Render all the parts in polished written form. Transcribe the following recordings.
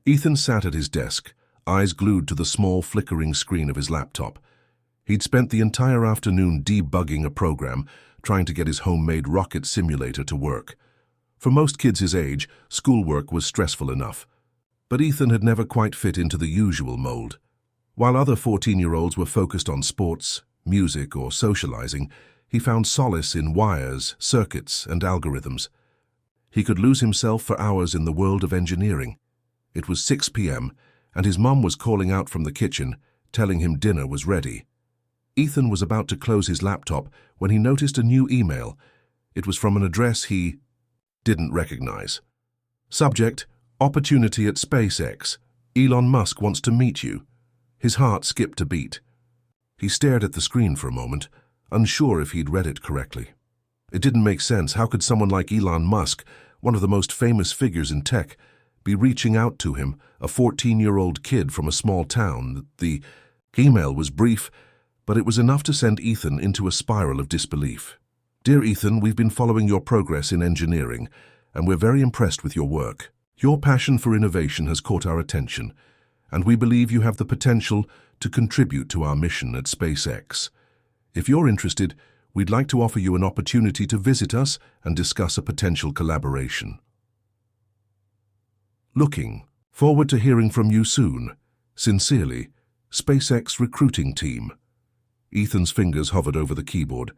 Ethan sat at his desk, eyes glued to the small flickering screen of his laptop. He'd spent the entire afternoon debugging a program, trying to get his homemade rocket simulator to work. For most kids his age, schoolwork was stressful enough. But Ethan had never quite fit into the usual mold. While other 14-year-olds were focused on sports, music, or socializing, he found solace in wires, circuits, and algorithms. He could lose himself for hours in the world of engineering. It was 6 p.m., and his mum was calling out from the kitchen, telling him dinner was ready. Ethan was about to close his laptop when he noticed a new email. It was from an address he didn't recognize. Subject: Opportunity at SpaceX. Elon Musk wants to meet you. His heart skipped a beat. He stared at the screen for a moment, unsure if he'd read it correctly. It didn't make sense. How could someone like Elon Musk, one of the most famous figures in tech, be reaching out to him, a 14-year-old kid from a small town? The email was brief, but it was enough to send Ethan into a spiral of disbelief. Dear Ethan, we've been following your progress in engineering, and we're very impressed with your work. Your passion for innovation has caught our attention, and we believe you have the potential to contribute to our mission at SpaceX. If you're interested, we'd like to offer you an opportunity to visit us and discuss a potential collaboration. Looking forward to hearing from you soon. Sincerely, SpaceX Recruiting Team. Ethan's fingers hovered over the keyboard.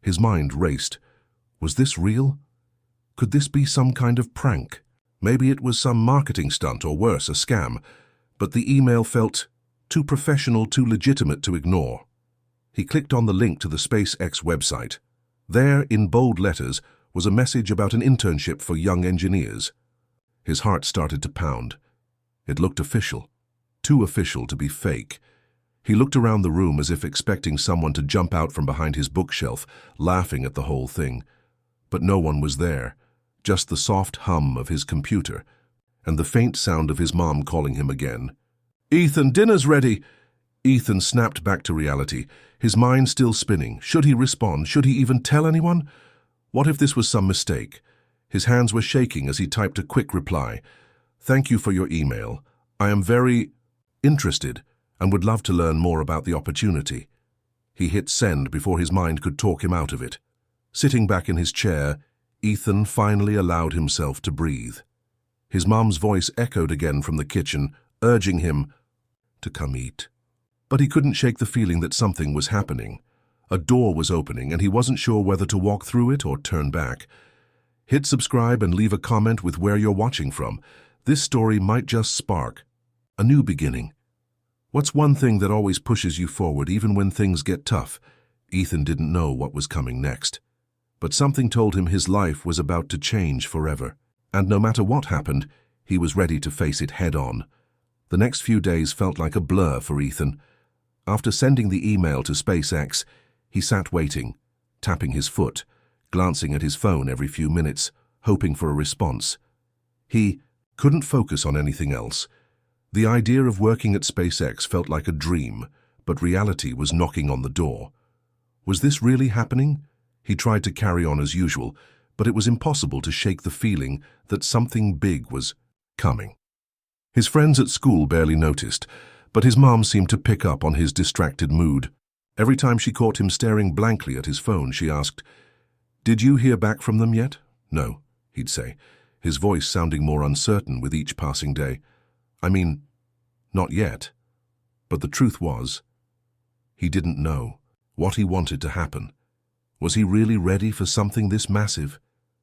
His mind raced. Was this real? Could this be some kind of prank? Maybe it was some marketing stunt, or worse, a scam. But the email felt too professional, too legitimate to ignore. He clicked on the link to the SpaceX website. There, in bold letters, was a message about an internship for young engineers. His heart started to pound. It looked official. Too official to be fake. He looked around the room as if expecting someone to jump out from behind his bookshelf, laughing at the whole thing. But no one was there, just the soft hum of his computer, and the faint sound of his mom calling him again. "Ethan, dinner's ready!" Ethan snapped back to reality, his mind still spinning. Should he respond? Should he even tell anyone? What if this was some mistake? His hands were shaking as he typed a quick reply. "Thank you for your email. I am very interested and would love to learn more about the opportunity." He hit send before his mind could talk him out of it. Sitting back in his chair, Ethan finally allowed himself to breathe. His mom's voice echoed again from the kitchen, urging him to come eat. But he couldn't shake the feeling that something was happening. A door was opening, and he wasn't sure whether to walk through it or turn back. Hit subscribe and leave a comment with where you're watching from. This story might just spark a new beginning. What's one thing that always pushes you forward even when things get tough? Ethan didn't know what was coming next. But something told him his life was about to change forever. And no matter what happened, he was ready to face it head-on. The next few days felt like a blur for Ethan. After sending the email to SpaceX, he sat waiting, tapping his foot, glancing at his phone every few minutes, hoping for a response. He couldn't focus on anything else. The idea of working at SpaceX felt like a dream, but reality was knocking on the door. Was this really happening? He tried to carry on as usual, but it was impossible to shake the feeling that something big was coming. His friends at school barely noticed, but his mom seemed to pick up on his distracted mood. Every time she caught him staring blankly at his phone, she asked, "Did you hear back from them yet?" "No," he'd say, his voice sounding more uncertain with each passing day. "I mean, not yet." But the truth was, he didn't know what he wanted to happen. Was he really ready for something this massive?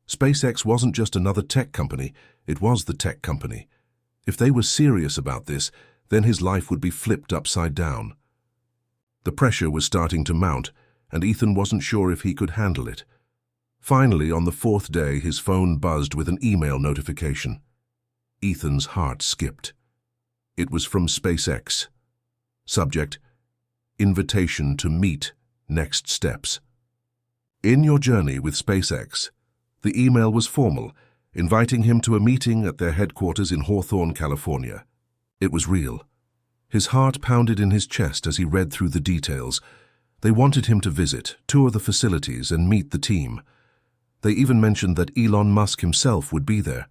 SpaceX wasn't just another tech company, it was the tech company. If they were serious about this, then his life would be flipped upside down. The pressure was starting to mount, and Ethan wasn't sure if he could handle it. Finally, on the fourth day, his phone buzzed with an email notification. Ethan's heart skipped. It was from SpaceX. Subject: Invitation to meet. Next steps. In your journey with SpaceX. The email was formal, inviting him to a meeting at their headquarters in Hawthorne, California. It was real. His heart pounded in his chest as he read through the details. They wanted him to visit, tour the facilities, and meet the team. They even mentioned that Elon Musk himself would be there.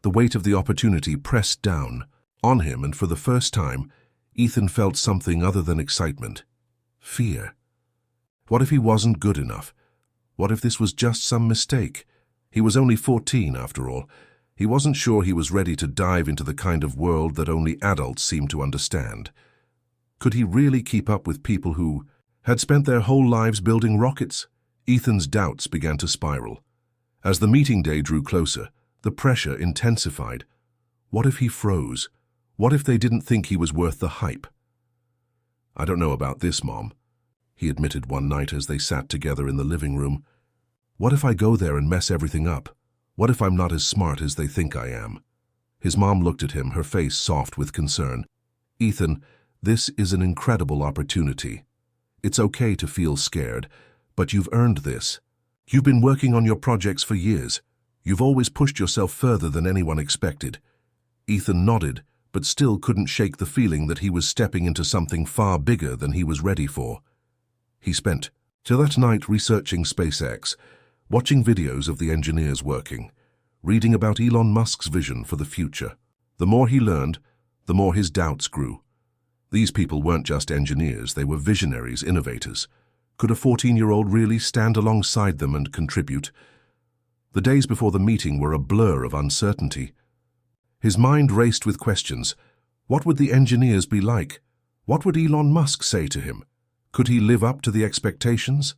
The weight of the opportunity pressed down on him, and for the first time, Ethan felt something other than excitement. Fear. What if he wasn't good enough? What if this was just some mistake? He was only 14, after all. He wasn't sure he was ready to dive into the kind of world that only adults seem to understand. Could he really keep up with people who had spent their whole lives building rockets? Ethan's doubts began to spiral. As the meeting day drew closer, the pressure intensified. What if he froze? What if they didn't think he was worth the hype? "I don't know about this, Mom," he admitted one night as they sat together in the living room. "What if I go there and mess everything up? What if I'm not as smart as they think I am?" His mom looked at him, her face soft with concern. "Ethan, this is an incredible opportunity. It's okay to feel scared, but you've earned this. You've been working on your projects for years. You've always pushed yourself further than anyone expected." Ethan nodded, but still couldn't shake the feeling that he was stepping into something far bigger than he was ready for. He spent till that night researching SpaceX, watching videos of the engineers working, reading about Elon Musk's vision for the future. The more he learned, the more his doubts grew. These people weren't just engineers, they were visionaries, innovators. Could a 14-year-old really stand alongside them and contribute? The days before the meeting were a blur of uncertainty. His mind raced with questions. What would the engineers be like? What would Elon Musk say to him? Could he live up to the expectations?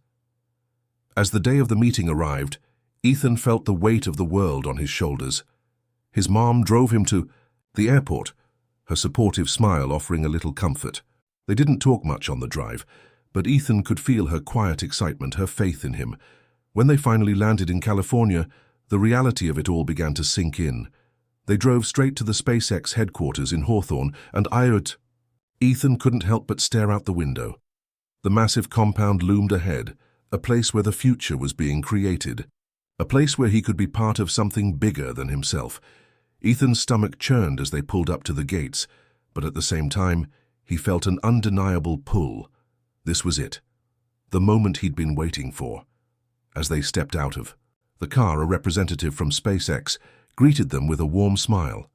As the day of the meeting arrived, Ethan felt the weight of the world on his shoulders. His mom drove him to the airport, her supportive smile offering a little comfort. They didn't talk much on the drive, but Ethan could feel her quiet excitement, her faith in him. When they finally landed in California, the reality of it all began to sink in. They drove straight to the SpaceX headquarters in Hawthorne, and Ethan couldn't help but stare out the window. The massive compound loomed ahead, a place where the future was being created, a place where he could be part of something bigger than himself. Ethan's stomach churned as they pulled up to the gates, but at the same time, he felt an undeniable pull. This was it, the moment he'd been waiting for. As they stepped out of the car, a representative from SpaceX greeted them with a warm smile.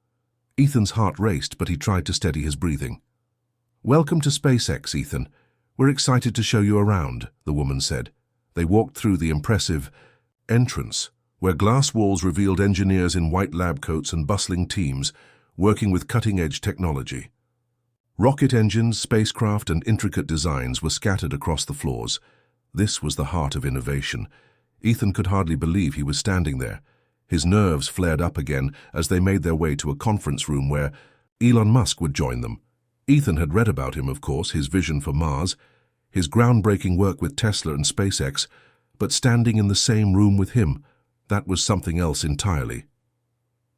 Ethan's heart raced, but he tried to steady his breathing. "Welcome to SpaceX, Ethan. We're excited to show you around," the woman said. They walked through the impressive entrance, where glass walls revealed engineers in white lab coats and bustling teams working with cutting-edge technology. Rocket engines, spacecraft, and intricate designs were scattered across the floors. This was the heart of innovation. Ethan could hardly believe he was standing there. His nerves flared up again as they made their way to a conference room where Elon Musk would join them. Ethan had read about him, of course, his vision for Mars, his groundbreaking work with Tesla and SpaceX, but standing in the same room with him, that was something else entirely.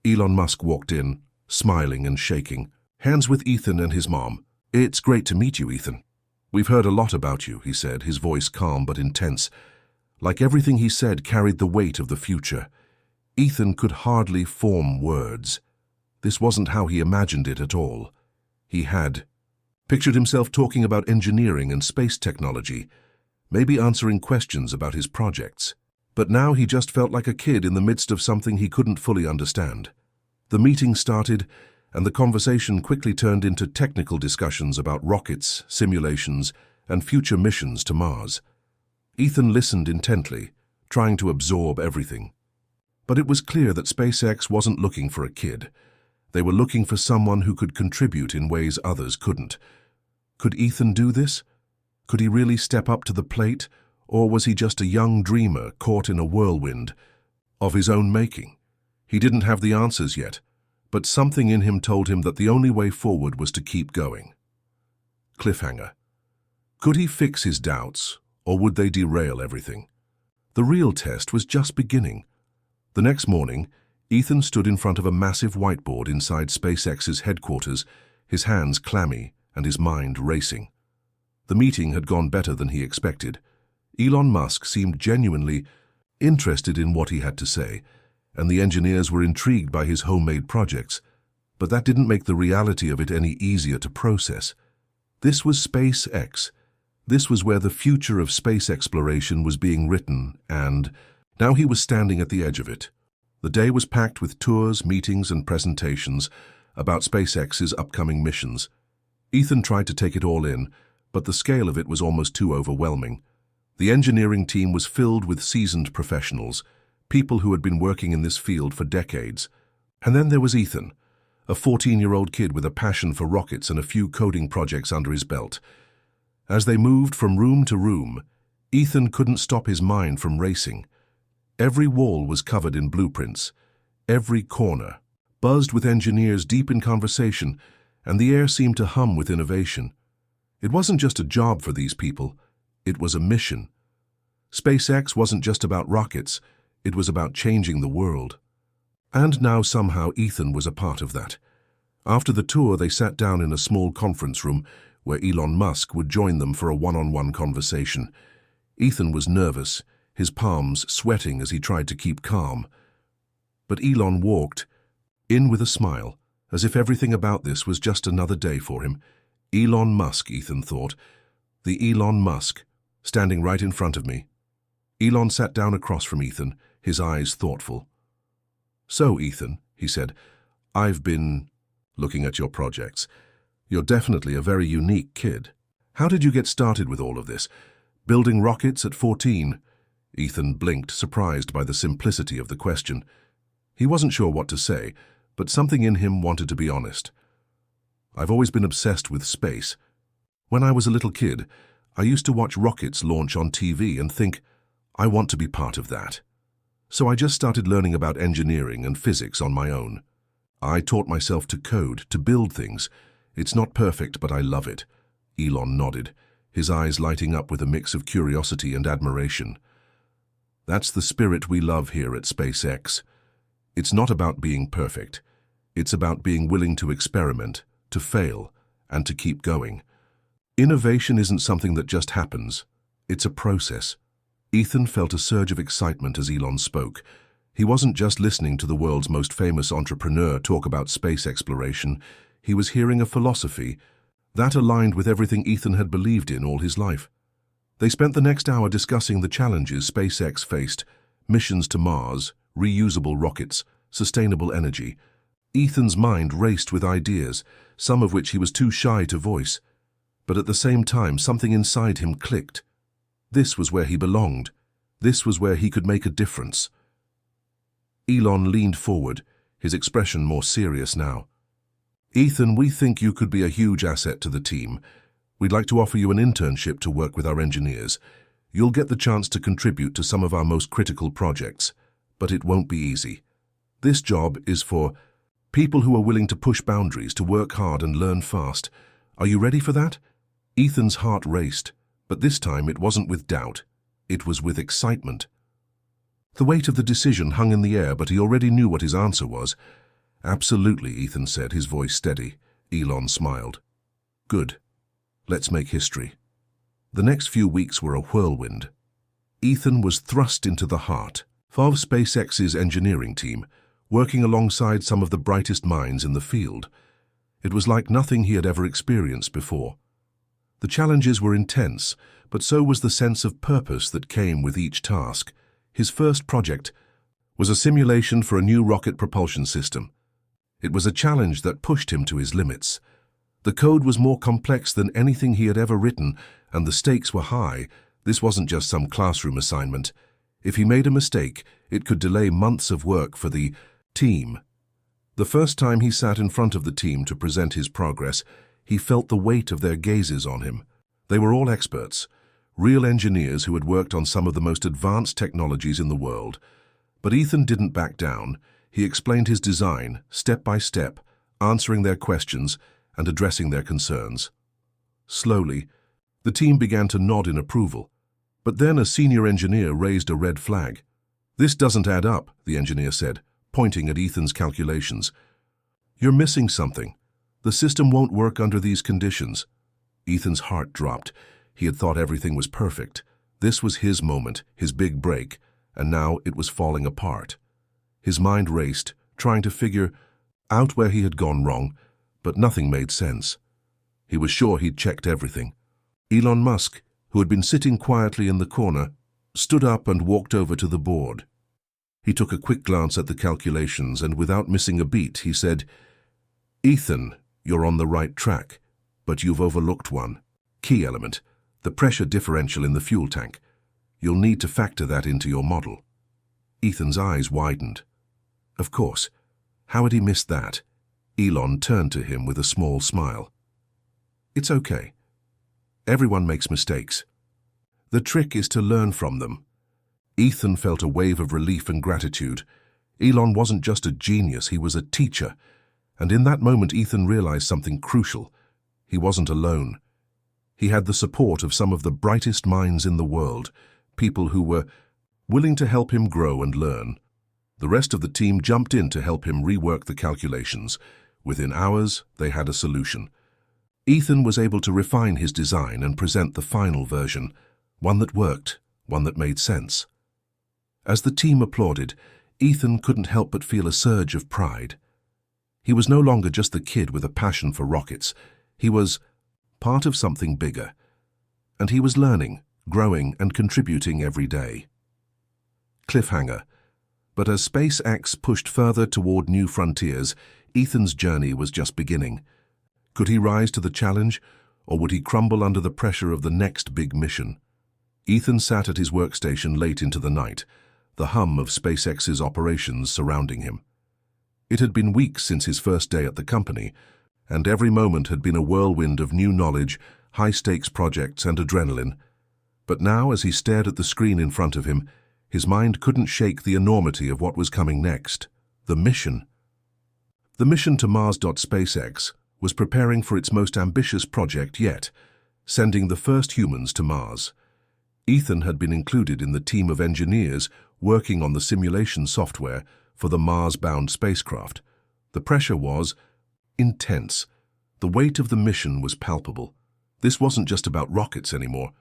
Elon Musk walked in, smiling and shaking, hands with Ethan and his mom. "It's great to meet you, Ethan. We've heard a lot about you," he said, his voice calm but intense. Like everything he said carried the weight of the future. Ethan could hardly form words. This wasn't how he imagined it at all. He had pictured himself talking about engineering and space technology, maybe answering questions about his projects. But now he just felt like a kid in the midst of something he couldn't fully understand. The meeting started, and the conversation quickly turned into technical discussions about rockets, simulations, and future missions to Mars. Ethan listened intently, trying to absorb everything. But it was clear that SpaceX wasn't looking for a kid. They were looking for someone who could contribute in ways others couldn't. Could Ethan do this? Could he really step up to the plate, or was he just a young dreamer caught in a whirlwind of his own making? He didn't have the answers yet, but something in him told him that the only way forward was to keep going. Cliffhanger. Could he fix his doubts, or would they derail everything? The real test was just beginning. The next morning, Ethan stood in front of a massive whiteboard inside SpaceX's headquarters, his hands clammy and his mind racing. The meeting had gone better than he expected. Elon Musk seemed genuinely interested in what he had to say, and the engineers were intrigued by his homemade projects. But that didn't make the reality of it any easier to process. This was SpaceX. This was where the future of space exploration was being written, and now he was standing at the edge of it. The day was packed with tours, meetings, and presentations about SpaceX's upcoming missions. Ethan tried to take it all in, but the scale of it was almost too overwhelming. The engineering team was filled with seasoned professionals, people who had been working in this field for decades. And then there was Ethan, a 14-year-old kid with a passion for rockets and a few coding projects under his belt. As they moved from room to room, Ethan couldn't stop his mind from racing. Every wall was covered in blueprints, every corner buzzed with engineers deep in conversation, and the air seemed to hum with innovation. It wasn't just a job for these people, it was a mission. SpaceX wasn't just about rockets, it was about changing the world. And now somehow Ethan was a part of that. After the tour, they sat down in a small conference room where Elon Musk would join them for a one-on-one conversation. Ethan was nervous, his palms sweating as he tried to keep calm. But Elon walked in with a smile, as if everything about this was just another day for him. Elon Musk, Ethan thought. The Elon Musk, standing right in front of me. Elon sat down across from Ethan, his eyes thoughtful. "So, Ethan," he said, "I've been looking at your projects. You're definitely a very unique kid. How did you get started with all of this? Building rockets at 14? Ethan blinked, surprised by the simplicity of the question. He wasn't sure what to say, but something in him wanted to be honest. "I've always been obsessed with space. When I was a little kid, I used to watch rockets launch on TV and think, I want to be part of that. So I just started learning about engineering and physics on my own. I taught myself to code, to build things. It's not perfect, but I love it." Elon nodded, his eyes lighting up with a mix of curiosity and admiration. "That's the spirit we love here at SpaceX. It's not about being perfect. It's about being willing to experiment, to fail, and to keep going. Innovation isn't something that just happens. It's a process." Ethan felt a surge of excitement as Elon spoke. He wasn't just listening to the world's most famous entrepreneur talk about space exploration. He was hearing a philosophy that aligned with everything Ethan had believed in all his life. They spent the next hour discussing the challenges SpaceX faced: missions to Mars, reusable rockets, sustainable energy. Ethan's mind raced with ideas, some of which he was too shy to voice. But at the same time, something inside him clicked. This was where he belonged. This was where he could make a difference. Elon leaned forward, his expression more serious now. "Ethan, we think you could be a huge asset to the team. We'd like to offer you an internship to work with our engineers. You'll get the chance to contribute to some of our most critical projects, but it won't be easy. This job is for people who are willing to push boundaries, to work hard and learn fast. Are you ready for that?" Ethan's heart raced, but this time it wasn't with doubt. It was with excitement. The weight of the decision hung in the air, but he already knew what his answer was. "Absolutely," Ethan said, his voice steady. Elon smiled. "Good. Let's make history." The next few weeks were a whirlwind. Ethan was thrust into the heart of SpaceX's engineering team, working alongside some of the brightest minds in the field. It was like nothing he had ever experienced before. The challenges were intense, but so was the sense of purpose that came with each task. His first project was a simulation for a new rocket propulsion system. It was a challenge that pushed him to his limits. The code was more complex than anything he had ever written, and the stakes were high. This wasn't just some classroom assignment. If he made a mistake, it could delay months of work for the team. The first time he sat in front of the team to present his progress, he felt the weight of their gazes on him. They were all experts, real engineers who had worked on some of the most advanced technologies in the world. But Ethan didn't back down. He explained his design, step by step, answering their questions and addressing their concerns. Slowly, the team began to nod in approval. But then a senior engineer raised a red flag. "This doesn't add up," the engineer said, pointing at Ethan's calculations. "You're missing something. The system won't work under these conditions." Ethan's heart dropped. He had thought everything was perfect. This was his moment, his big break, and now it was falling apart. His mind raced, trying to figure out where he had gone wrong, but nothing made sense. He was sure he'd checked everything. Elon Musk, who had been sitting quietly in the corner, stood up and walked over to the board. He took a quick glance at the calculations and without missing a beat, he said, "Ethan, you're on the right track, but you've overlooked one key element, the pressure differential in the fuel tank. You'll need to factor that into your model." Ethan's eyes widened. Of course. How had he missed that? Elon turned to him with a small smile. "It's okay. Everyone makes mistakes. The trick is to learn from them." Ethan felt a wave of relief and gratitude. Elon wasn't just a genius, he was a teacher. And in that moment, Ethan realized something crucial. He wasn't alone. He had the support of some of the brightest minds in the world, people who were willing to help him grow and learn. The rest of the team jumped in to help him rework the calculations. Within hours, they had a solution. Ethan was able to refine his design and present the final version, one that worked, one that made sense. As the team applauded, Ethan couldn't help but feel a surge of pride. He was no longer just the kid with a passion for rockets. He was part of something bigger. And he was learning, growing, and contributing every day. Cliffhanger. But as SpaceX pushed further toward new frontiers, Ethan's journey was just beginning. Could he rise to the challenge, or would he crumble under the pressure of the next big mission? Ethan sat at his workstation late into the night, the hum of SpaceX's operations surrounding him. It had been weeks since his first day at the company, and every moment had been a whirlwind of new knowledge, high-stakes projects, and adrenaline. But now, as he stared at the screen in front of him, his mind couldn't shake the enormity of what was coming next. The mission. The mission to Mars. SpaceX was preparing for its most ambitious project yet, sending the first humans to Mars. Ethan had been included in the team of engineers working on the simulation software for the Mars-bound spacecraft. The pressure was intense. The weight of the mission was palpable. This wasn't just about rockets anymore.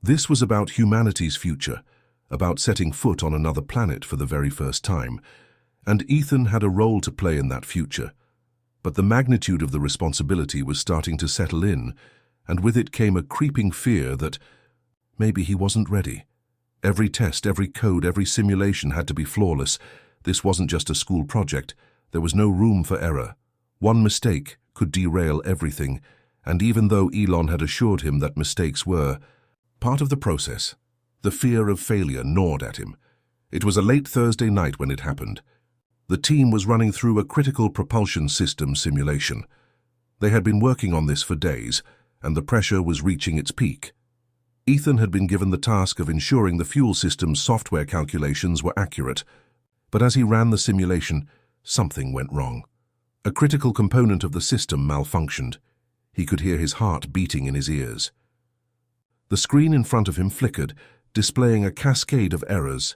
This was about humanity's future, about setting foot on another planet for the very first time. And Ethan had a role to play in that future. But the magnitude of the responsibility was starting to settle in, and with it came a creeping fear that maybe he wasn't ready. Every test, every code, every simulation had to be flawless. This wasn't just a school project. There was no room for error. One mistake could derail everything, and even though Elon had assured him that mistakes were part of the process, the fear of failure gnawed at him. It was a late Thursday night when it happened. The team was running through a critical propulsion system simulation. They had been working on this for days, and the pressure was reaching its peak. Ethan had been given the task of ensuring the fuel system's software calculations were accurate. But as he ran the simulation, something went wrong. A critical component of the system malfunctioned. He could hear his heart beating in his ears. The screen in front of him flickered, displaying a cascade of errors.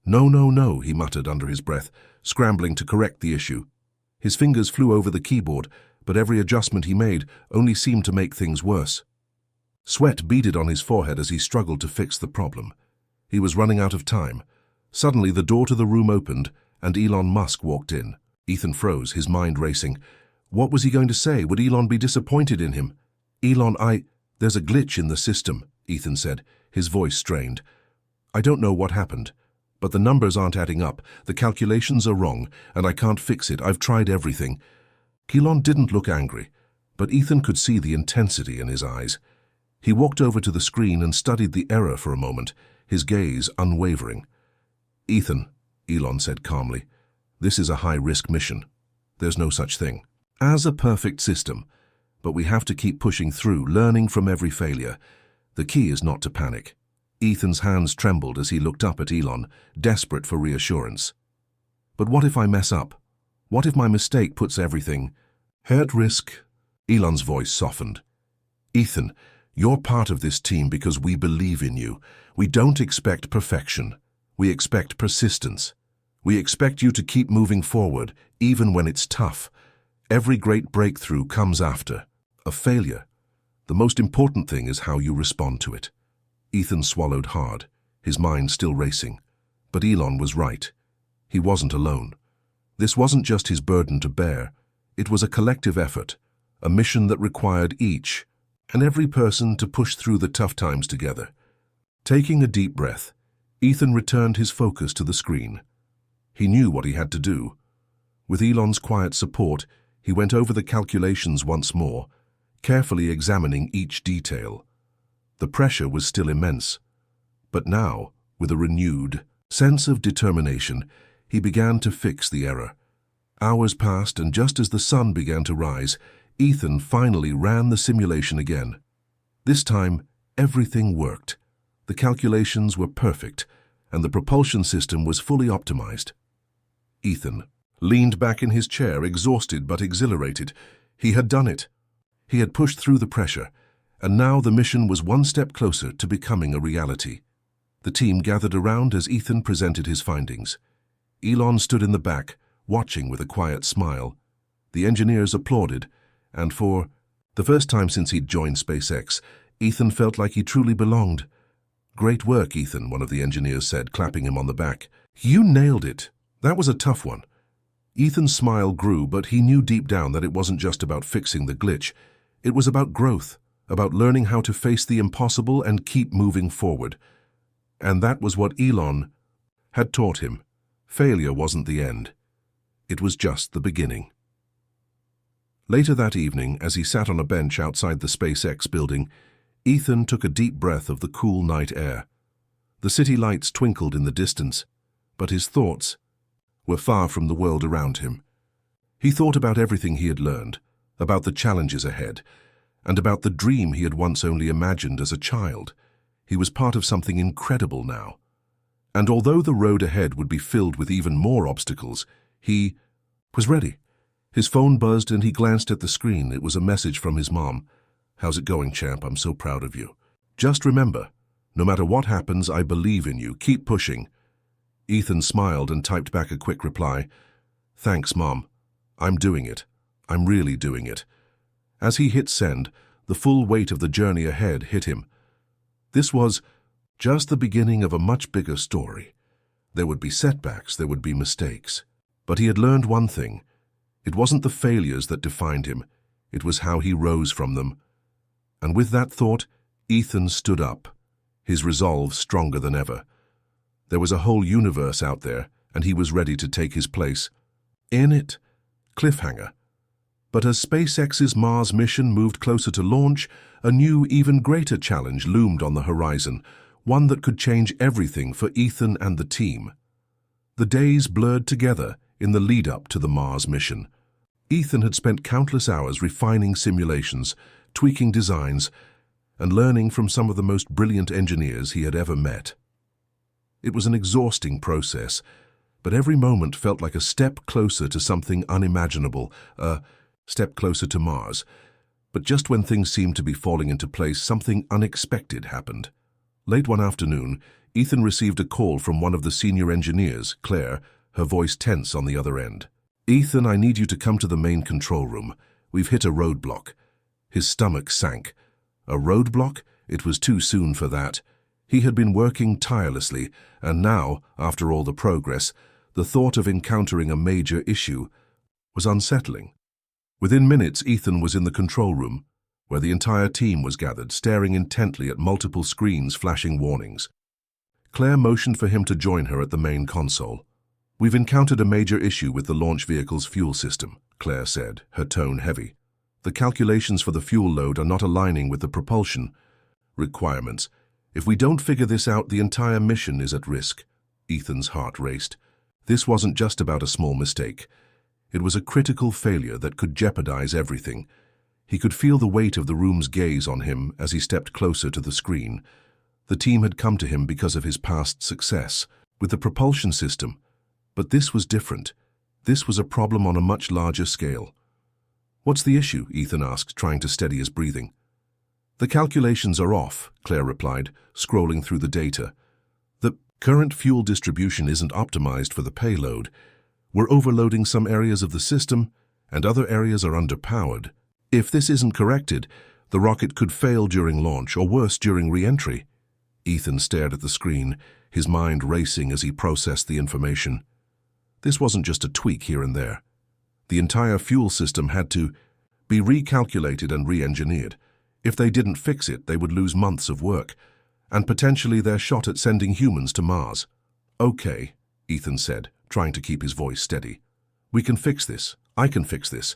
"No, no, no," he muttered under his breath, scrambling to correct the issue. His fingers flew over the keyboard, but every adjustment he made only seemed to make things worse. Sweat beaded on his forehead as he struggled to fix the problem. He was running out of time. Suddenly, the door to the room opened, and Elon Musk walked in. Ethan froze, his mind racing. What was he going to say? Would Elon be disappointed in him? There's a glitch in the system," Ethan said, his voice strained. "I don't know what happened, but the numbers aren't adding up. The calculations are wrong, and I can't fix it. I've tried everything." Elon didn't look angry, but Ethan could see the intensity in his eyes. He walked over to the screen and studied the error for a moment, his gaze unwavering. "Ethan," Elon said calmly, "this is a high-risk mission. There's no such thing as a perfect system, but we have to keep pushing through, learning from every failure. The key is not to panic." Ethan's hands trembled as he looked up at Elon, desperate for reassurance. "But what if I mess up? What if my mistake puts everything at risk?" Elon's voice softened. "Ethan, you're part of this team because we believe in you. We don't expect perfection. We expect persistence. We expect you to keep moving forward, even when it's tough. Every great breakthrough comes after a failure. The most important thing is how you respond to it." Ethan swallowed hard, his mind still racing. But Elon was right. He wasn't alone. This wasn't just his burden to bear. It was a collective effort, a mission that required each and every person to push through the tough times together. Taking a deep breath, Ethan returned his focus to the screen. He knew what he had to do. With Elon's quiet support, he went over the calculations once more, carefully examining each detail. The pressure was still immense, but now, with a renewed sense of determination, he began to fix the error. Hours passed, and just as the sun began to rise, Ethan finally ran the simulation again. This time, everything worked. The calculations were perfect, and the propulsion system was fully optimized. Ethan leaned back in his chair, exhausted but exhilarated. He had done it. He had pushed through the pressure, and now the mission was one step closer to becoming a reality. The team gathered around as Ethan presented his findings. Elon stood in the back, watching with a quiet smile. The engineers applauded, and for the first time since he'd joined SpaceX, Ethan felt like he truly belonged. "Great work, Ethan," one of the engineers said, clapping him on the back. "You nailed it. That was a tough one." Ethan's smile grew, but he knew deep down that it wasn't just about fixing the glitch. It was about growth, about learning how to face the impossible and keep moving forward. And that was what Elon had taught him. Failure wasn't the end. It was just the beginning. Later that evening, as he sat on a bench outside the SpaceX building, Ethan took a deep breath of the cool night air. The city lights twinkled in the distance, but his thoughts were far from the world around him. He thought about everything he had learned, about the challenges ahead, and about the dream he had once only imagined as a child. He was part of something incredible now. And although the road ahead would be filled with even more obstacles, he was ready. His phone buzzed and he glanced at the screen. It was a message from his mom. "How's it going, champ? I'm so proud of you. Just remember, no matter what happens, I believe in you. Keep pushing." Ethan smiled and typed back a quick reply. "Thanks, Mom. I'm doing it. I'm really doing it." As he hit send, the full weight of the journey ahead hit him. This was just the beginning of a much bigger story. There would be setbacks, there would be mistakes. But he had learned one thing. It wasn't the failures that defined him. It was how he rose from them. And with that thought, Ethan stood up, his resolve stronger than ever. There was a whole universe out there, and he was ready to take his place in it. Cliffhanger. But as SpaceX's Mars mission moved closer to launch, a new, even greater challenge loomed on the horizon, one that could change everything for Ethan and the team. The days blurred together in the lead-up to the Mars mission. Ethan had spent countless hours refining simulations, tweaking designs, and learning from some of the most brilliant engineers he had ever met. It was an exhausting process, but every moment felt like a step closer to something unimaginable, a step closer to Mars. But just when things seemed to be falling into place, something unexpected happened. Late one afternoon, Ethan received a call from one of the senior engineers, Claire, her voice tense on the other end. "Ethan, I need you to come to the main control room. We've hit a roadblock." His stomach sank. A roadblock? It was too soon for that. He had been working tirelessly, and now, after all the progress, the thought of encountering a major issue was unsettling. Within minutes, Ethan was in the control room, where the entire team was gathered, staring intently at multiple screens flashing warnings. Claire motioned for him to join her at the main console. "We've encountered a major issue with the launch vehicle's fuel system," Claire said, her tone heavy. "The calculations for the fuel load are not aligning with the propulsion requirements. If we don't figure this out, the entire mission is at risk." Ethan's heart raced. This wasn't just about a small mistake. It was a critical failure that could jeopardize everything. He could feel the weight of the room's gaze on him as he stepped closer to the screen. The team had come to him because of his past success with the propulsion system. But this was different. This was a problem on a much larger scale. "What's the issue?" Ethan asked, trying to steady his breathing. "The calculations are off," Claire replied, scrolling through the data. "The current fuel distribution isn't optimized for the payload. We're overloading some areas of the system, and other areas are underpowered. If this isn't corrected, the rocket could fail during launch, or worse, during re-entry." Ethan stared at the screen, his mind racing as he processed the information. This wasn't just a tweak here and there. The entire fuel system had to be recalculated and re-engineered. If they didn't fix it, they would lose months of work, and potentially their shot at sending humans to Mars. "Okay," Ethan said, trying to keep his voice steady. "We can fix this. I can fix this."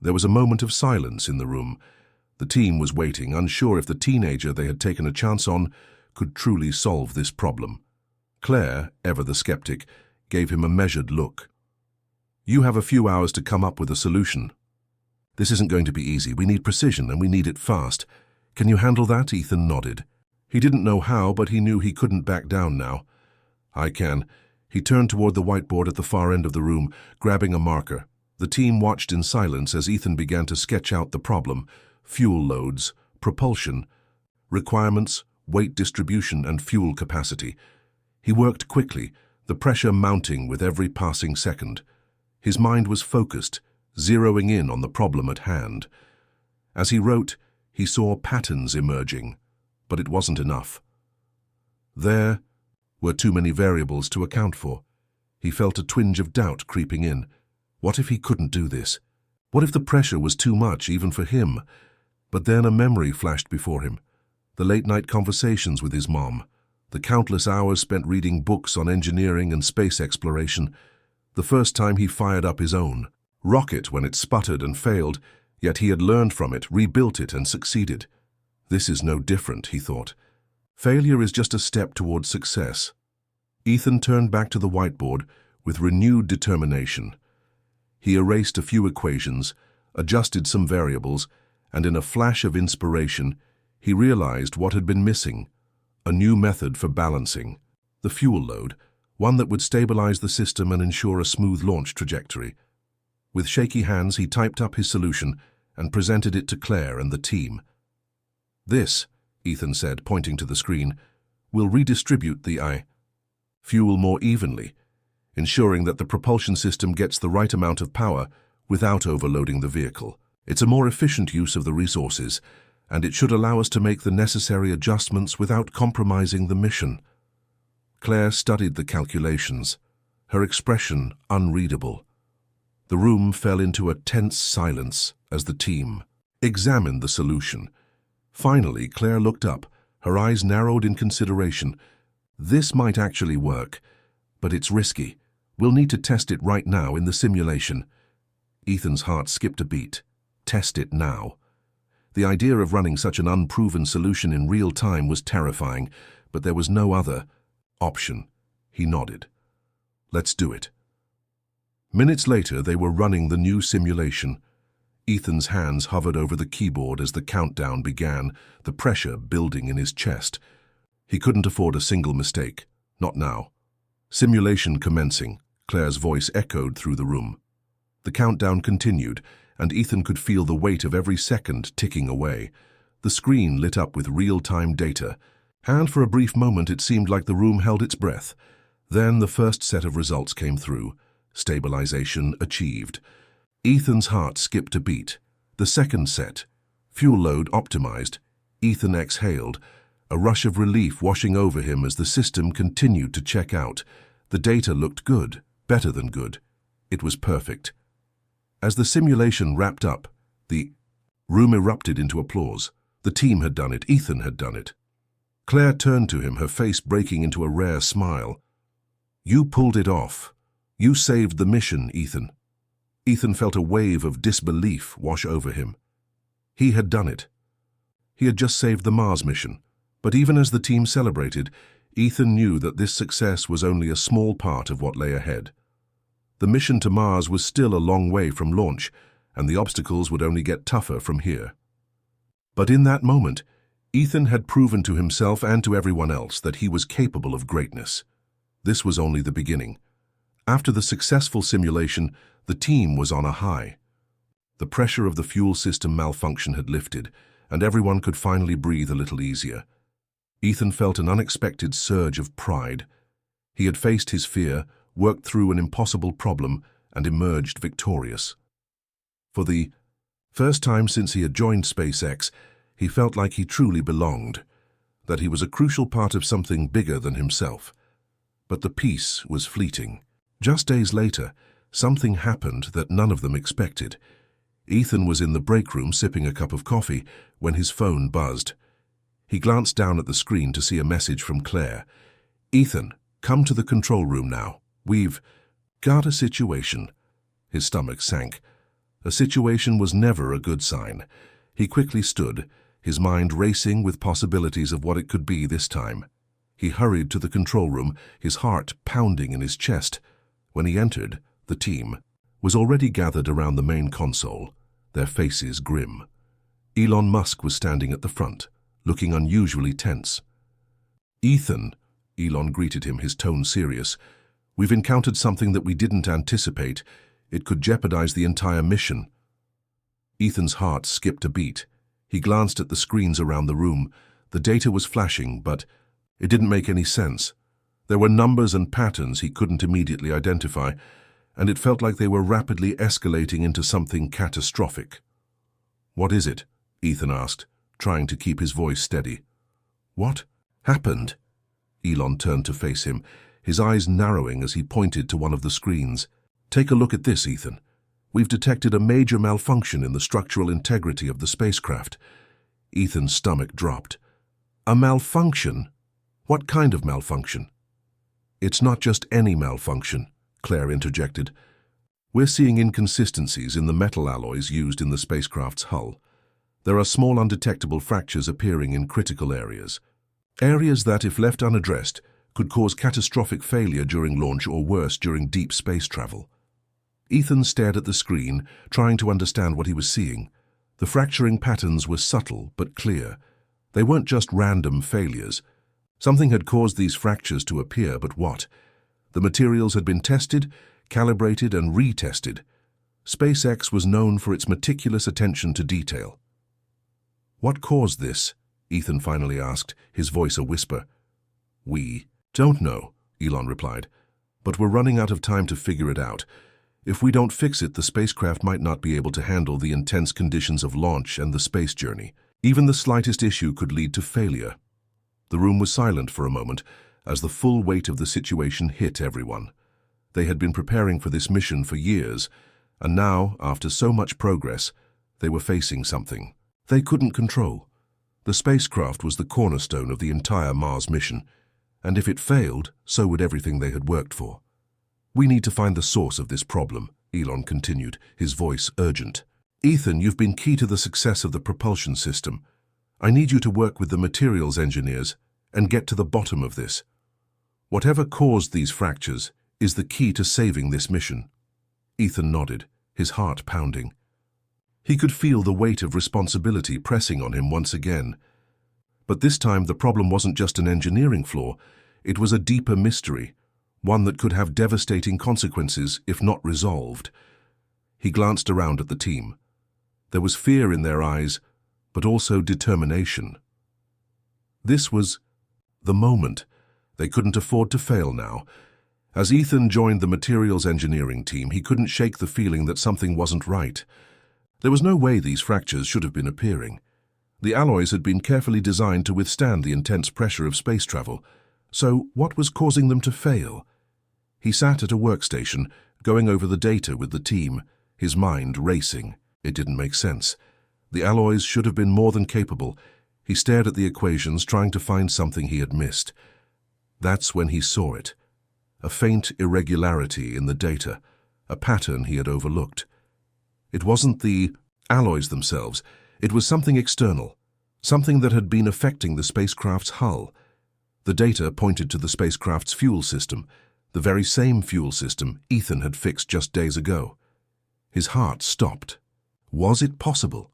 There was a moment of silence in the room. The team was waiting, unsure if the teenager they had taken a chance on could truly solve this problem. Claire, ever the skeptic, gave him a measured look. "You have a few hours to come up with a solution. This isn't going to be easy. We need precision, and we need it fast. Can you handle that?" Ethan nodded. He didn't know how, but he knew he couldn't back down now. "I can." He turned toward the whiteboard at the far end of the room, grabbing a marker. The team watched in silence as Ethan began to sketch out the problem: fuel loads, propulsion, requirements, weight distribution, and fuel capacity. He worked quickly, the pressure mounting with every passing second. His mind was focused, zeroing in on the problem at hand. As he wrote, he saw patterns emerging, but it wasn't enough. There were too many variables to account for. He felt a twinge of doubt creeping in. What if he couldn't do this? What if the pressure was too much even for him? But then a memory flashed before him. The late-night conversations with his mom, the countless hours spent reading books on engineering and space exploration, the first time he fired up his own rocket when it sputtered and failed, yet he had learned from it, rebuilt it, and succeeded. This is no different, he thought. Failure is just a step towards success. Ethan turned back to the whiteboard with renewed determination. He erased a few equations, adjusted some variables, and in a flash of inspiration, he realized what had been missing: a new method for balancing the fuel load, one that would stabilize the system and ensure a smooth launch trajectory. With shaky hands, he typed up his solution and presented it to Claire and the team. "This," Ethan said, pointing to the screen, "will redistribute the fuel more evenly, ensuring that the propulsion system gets the right amount of power without overloading the vehicle. It's a more efficient use of the resources, and it should allow us to make the necessary adjustments without compromising the mission." Claire studied the calculations, her expression unreadable. The room fell into a tense silence as the team examined the solution. Finally, Claire looked up, her eyes narrowed in consideration. "This might actually work, but it's risky. We'll need to test it right now in the simulation." Ethan's heart skipped a beat. Test it now. The idea of running such an unproven solution in real time was terrifying, but there was no other option. He nodded. "Let's do it." Minutes later, they were running the new simulation. Ethan's hands hovered over the keyboard as the countdown began, the pressure building in his chest. He couldn't afford a single mistake. Not now. "Simulation commencing," Claire's voice echoed through the room. The countdown continued, and Ethan could feel the weight of every second ticking away. The screen lit up with real-time data, and for a brief moment it seemed like the room held its breath. Then the first set of results came through. Stabilization achieved. Ethan's heart skipped a beat. The second set. Fuel load optimized. Ethan exhaled, a rush of relief washing over him as the system continued to check out. The data looked good, better than good. It was perfect. As the simulation wrapped up, the room erupted into applause. The team had done it. Ethan had done it. Claire turned to him, her face breaking into a rare smile. "You pulled it off. You saved the mission, Ethan." Ethan felt a wave of disbelief wash over him. He had done it. He had just saved the Mars mission. But even as the team celebrated, Ethan knew that this success was only a small part of what lay ahead. The mission to Mars was still a long way from launch, and the obstacles would only get tougher from here. But in that moment, Ethan had proven to himself and to everyone else that he was capable of greatness. This was only the beginning. After the successful simulation, the team was on a high. The pressure of the fuel system malfunction had lifted, and everyone could finally breathe a little easier. Ethan felt an unexpected surge of pride. He had faced his fear, worked through an impossible problem, and emerged victorious. For the first time since he had joined SpaceX, he felt like he truly belonged, that he was a crucial part of something bigger than himself. But the peace was fleeting. Just days later, something happened that none of them expected. Ethan was in the break room sipping a cup of coffee when his phone buzzed. He glanced down at the screen to see a message from Claire. "Ethan, come to the control room now. We've..." Got a situation. His stomach sank. A situation was never a good sign. He quickly stood, his mind racing with possibilities of what it could be this time. He hurried to the control room, his heart pounding in his chest. When he entered, the team was already gathered around the main console, their faces grim. Elon Musk was standing at the front, looking unusually tense. "Ethan," Elon greeted him, his tone serious, "we've encountered something that we didn't anticipate. It could jeopardize the entire mission." Ethan's heart skipped a beat. He glanced at the screens around the room. The data was flashing, but it didn't make any sense. There were numbers and patterns he couldn't immediately identify, and it felt like they were rapidly escalating into something catastrophic. "What is it?" Ethan asked, trying to keep his voice steady. "What happened?" Elon turned to face him, his eyes narrowing as he pointed to one of the screens. "Take a look at this, Ethan. We've detected a major malfunction in the structural integrity of the spacecraft." Ethan's stomach dropped. "A malfunction? What kind of malfunction?" "It's not just any malfunction," Claire interjected. "We're seeing inconsistencies in the metal alloys used in the spacecraft's hull. There are small undetectable fractures appearing in critical areas. Areas that, if left unaddressed, could cause catastrophic failure during launch or worse during deep space travel." Ethan stared at the screen, trying to understand what he was seeing. The fracturing patterns were subtle but clear. They weren't just random failures. Something had caused these fractures to appear, but what? The materials had been tested, calibrated, and retested. SpaceX was known for its meticulous attention to detail. "What caused this?" Ethan finally asked, his voice a whisper. "We don't know," Elon replied, "but we're running out of time to figure it out. If we don't fix it, the spacecraft might not be able to handle the intense conditions of launch and the space journey. Even the slightest issue could lead to failure." The room was silent for a moment as the full weight of the situation hit everyone. They had been preparing for this mission for years, and now, after so much progress, they were facing something they couldn't control. The spacecraft was the cornerstone of the entire Mars mission, and if it failed, so would everything they had worked for. "We need to find the source of this problem," Elon continued, his voice urgent. "Ethan, you've been key to the success of the propulsion system. I need you to work with the materials engineers and get to the bottom of this. Whatever caused these fractures is the key to saving this mission." Ethan nodded, his heart pounding. He could feel the weight of responsibility pressing on him once again. But this time the problem wasn't just an engineering flaw, it was a deeper mystery, one that could have devastating consequences if not resolved. He glanced around at the team. There was fear in their eyes, but also determination. This was the moment. They couldn't afford to fail now. As Ethan joined the materials engineering team, he couldn't shake the feeling that something wasn't right. There was no way these fractures should have been appearing. The alloys had been carefully designed to withstand the intense pressure of space travel. So what was causing them to fail? He sat at a workstation, going over the data with the team, his mind racing. It didn't make sense. The alloys should have been more than capable. He stared at the equations, trying to find something he had missed. That's when he saw it. A faint irregularity in the data, a pattern he had overlooked. It wasn't the alloys themselves. It was something external, something that had been affecting the spacecraft's hull. The data pointed to the spacecraft's fuel system, the very same fuel system Ethan had fixed just days ago. His heart stopped. Was it possible?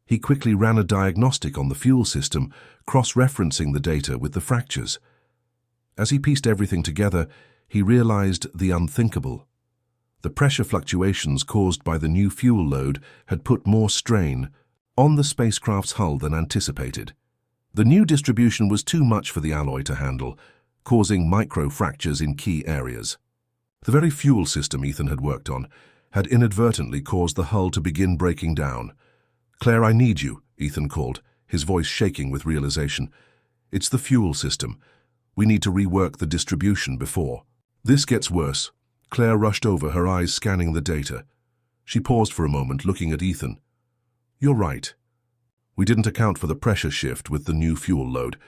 He quickly ran a diagnostic on the fuel system, cross-referencing the data with the fractures. As he pieced everything together, he realized the unthinkable. The pressure fluctuations caused by the new fuel load had put more strain on the spacecraft's hull than anticipated. The new distribution was too much for the alloy to handle, causing micro-fractures in key areas. The very fuel system Ethan had worked on had inadvertently caused the hull to begin breaking down. "Claire, I need you," Ethan called, his voice shaking with realization. "It's the fuel system. We need to rework the distribution before this gets worse." Claire rushed over, her eyes scanning the data. She paused for a moment, looking at Ethan. "You're right. We didn't account for the pressure shift with the new fuel load.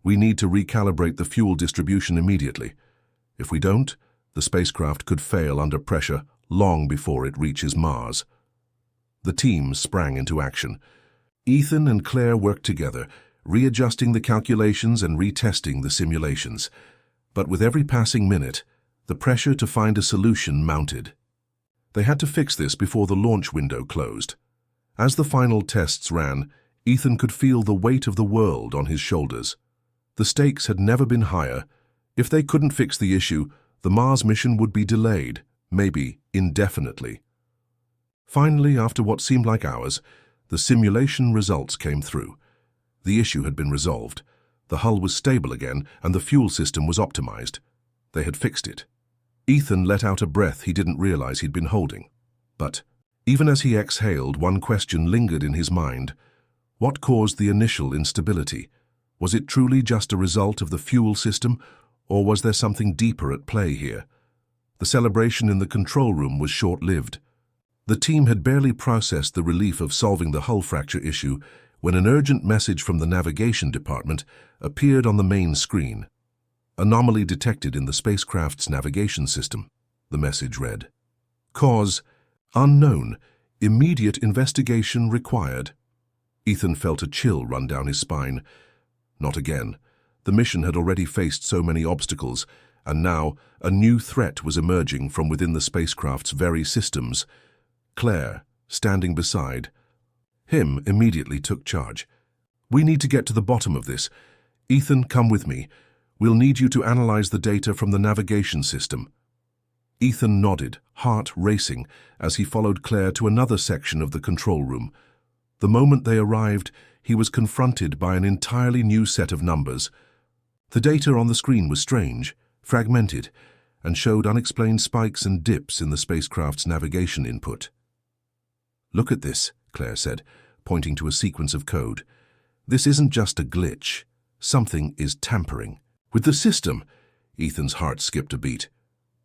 We need to recalibrate the fuel distribution immediately. If we don't, The spacecraft could fail under pressure long before it reaches Mars. The team sprang into action. Ethan and Claire worked together, readjusting the calculations and retesting the simulations. But with every passing minute, the pressure to find a solution mounted. They had to fix this before the launch window closed. As the final tests ran, Ethan could feel the weight of the world on his shoulders. The stakes had never been higher. If they couldn't fix the issue, the Mars mission would be delayed, maybe indefinitely. Finally, after what seemed like hours, the simulation results came through. The issue had been resolved. The hull was stable again, and the fuel system was optimized. They had fixed it. Ethan let out a breath he didn't realize he'd been holding. But even as he exhaled, one question lingered in his mind. What caused the initial instability? Was it truly just a result of the fuel system, or was there something deeper at play here? The celebration in the control room was short-lived. The team had barely processed the relief of solving the hull fracture issue when an urgent message from the navigation department appeared on the main screen. Anomaly detected in the spacecraft's navigation system, the message read. Cause unknown. Immediate investigation required. Ethan felt a chill run down his spine. Not again. The mission had already faced so many obstacles, and now a new threat was emerging from within the spacecraft's very systems. Claire, standing beside him, immediately took charge. We need to get to the bottom of this. Ethan, come with me. We'll need you to analyze the data from the navigation system. Ethan nodded, heart racing, as he followed Claire to another section of the control room. The moment they arrived, he was confronted by an entirely new set of numbers. The data on the screen was strange, fragmented, and showed unexplained spikes and dips in the spacecraft's navigation input. Look at this, Claire said, pointing to a sequence of code. This isn't just a glitch. Something is tampering with the system. Ethan's heart skipped a beat.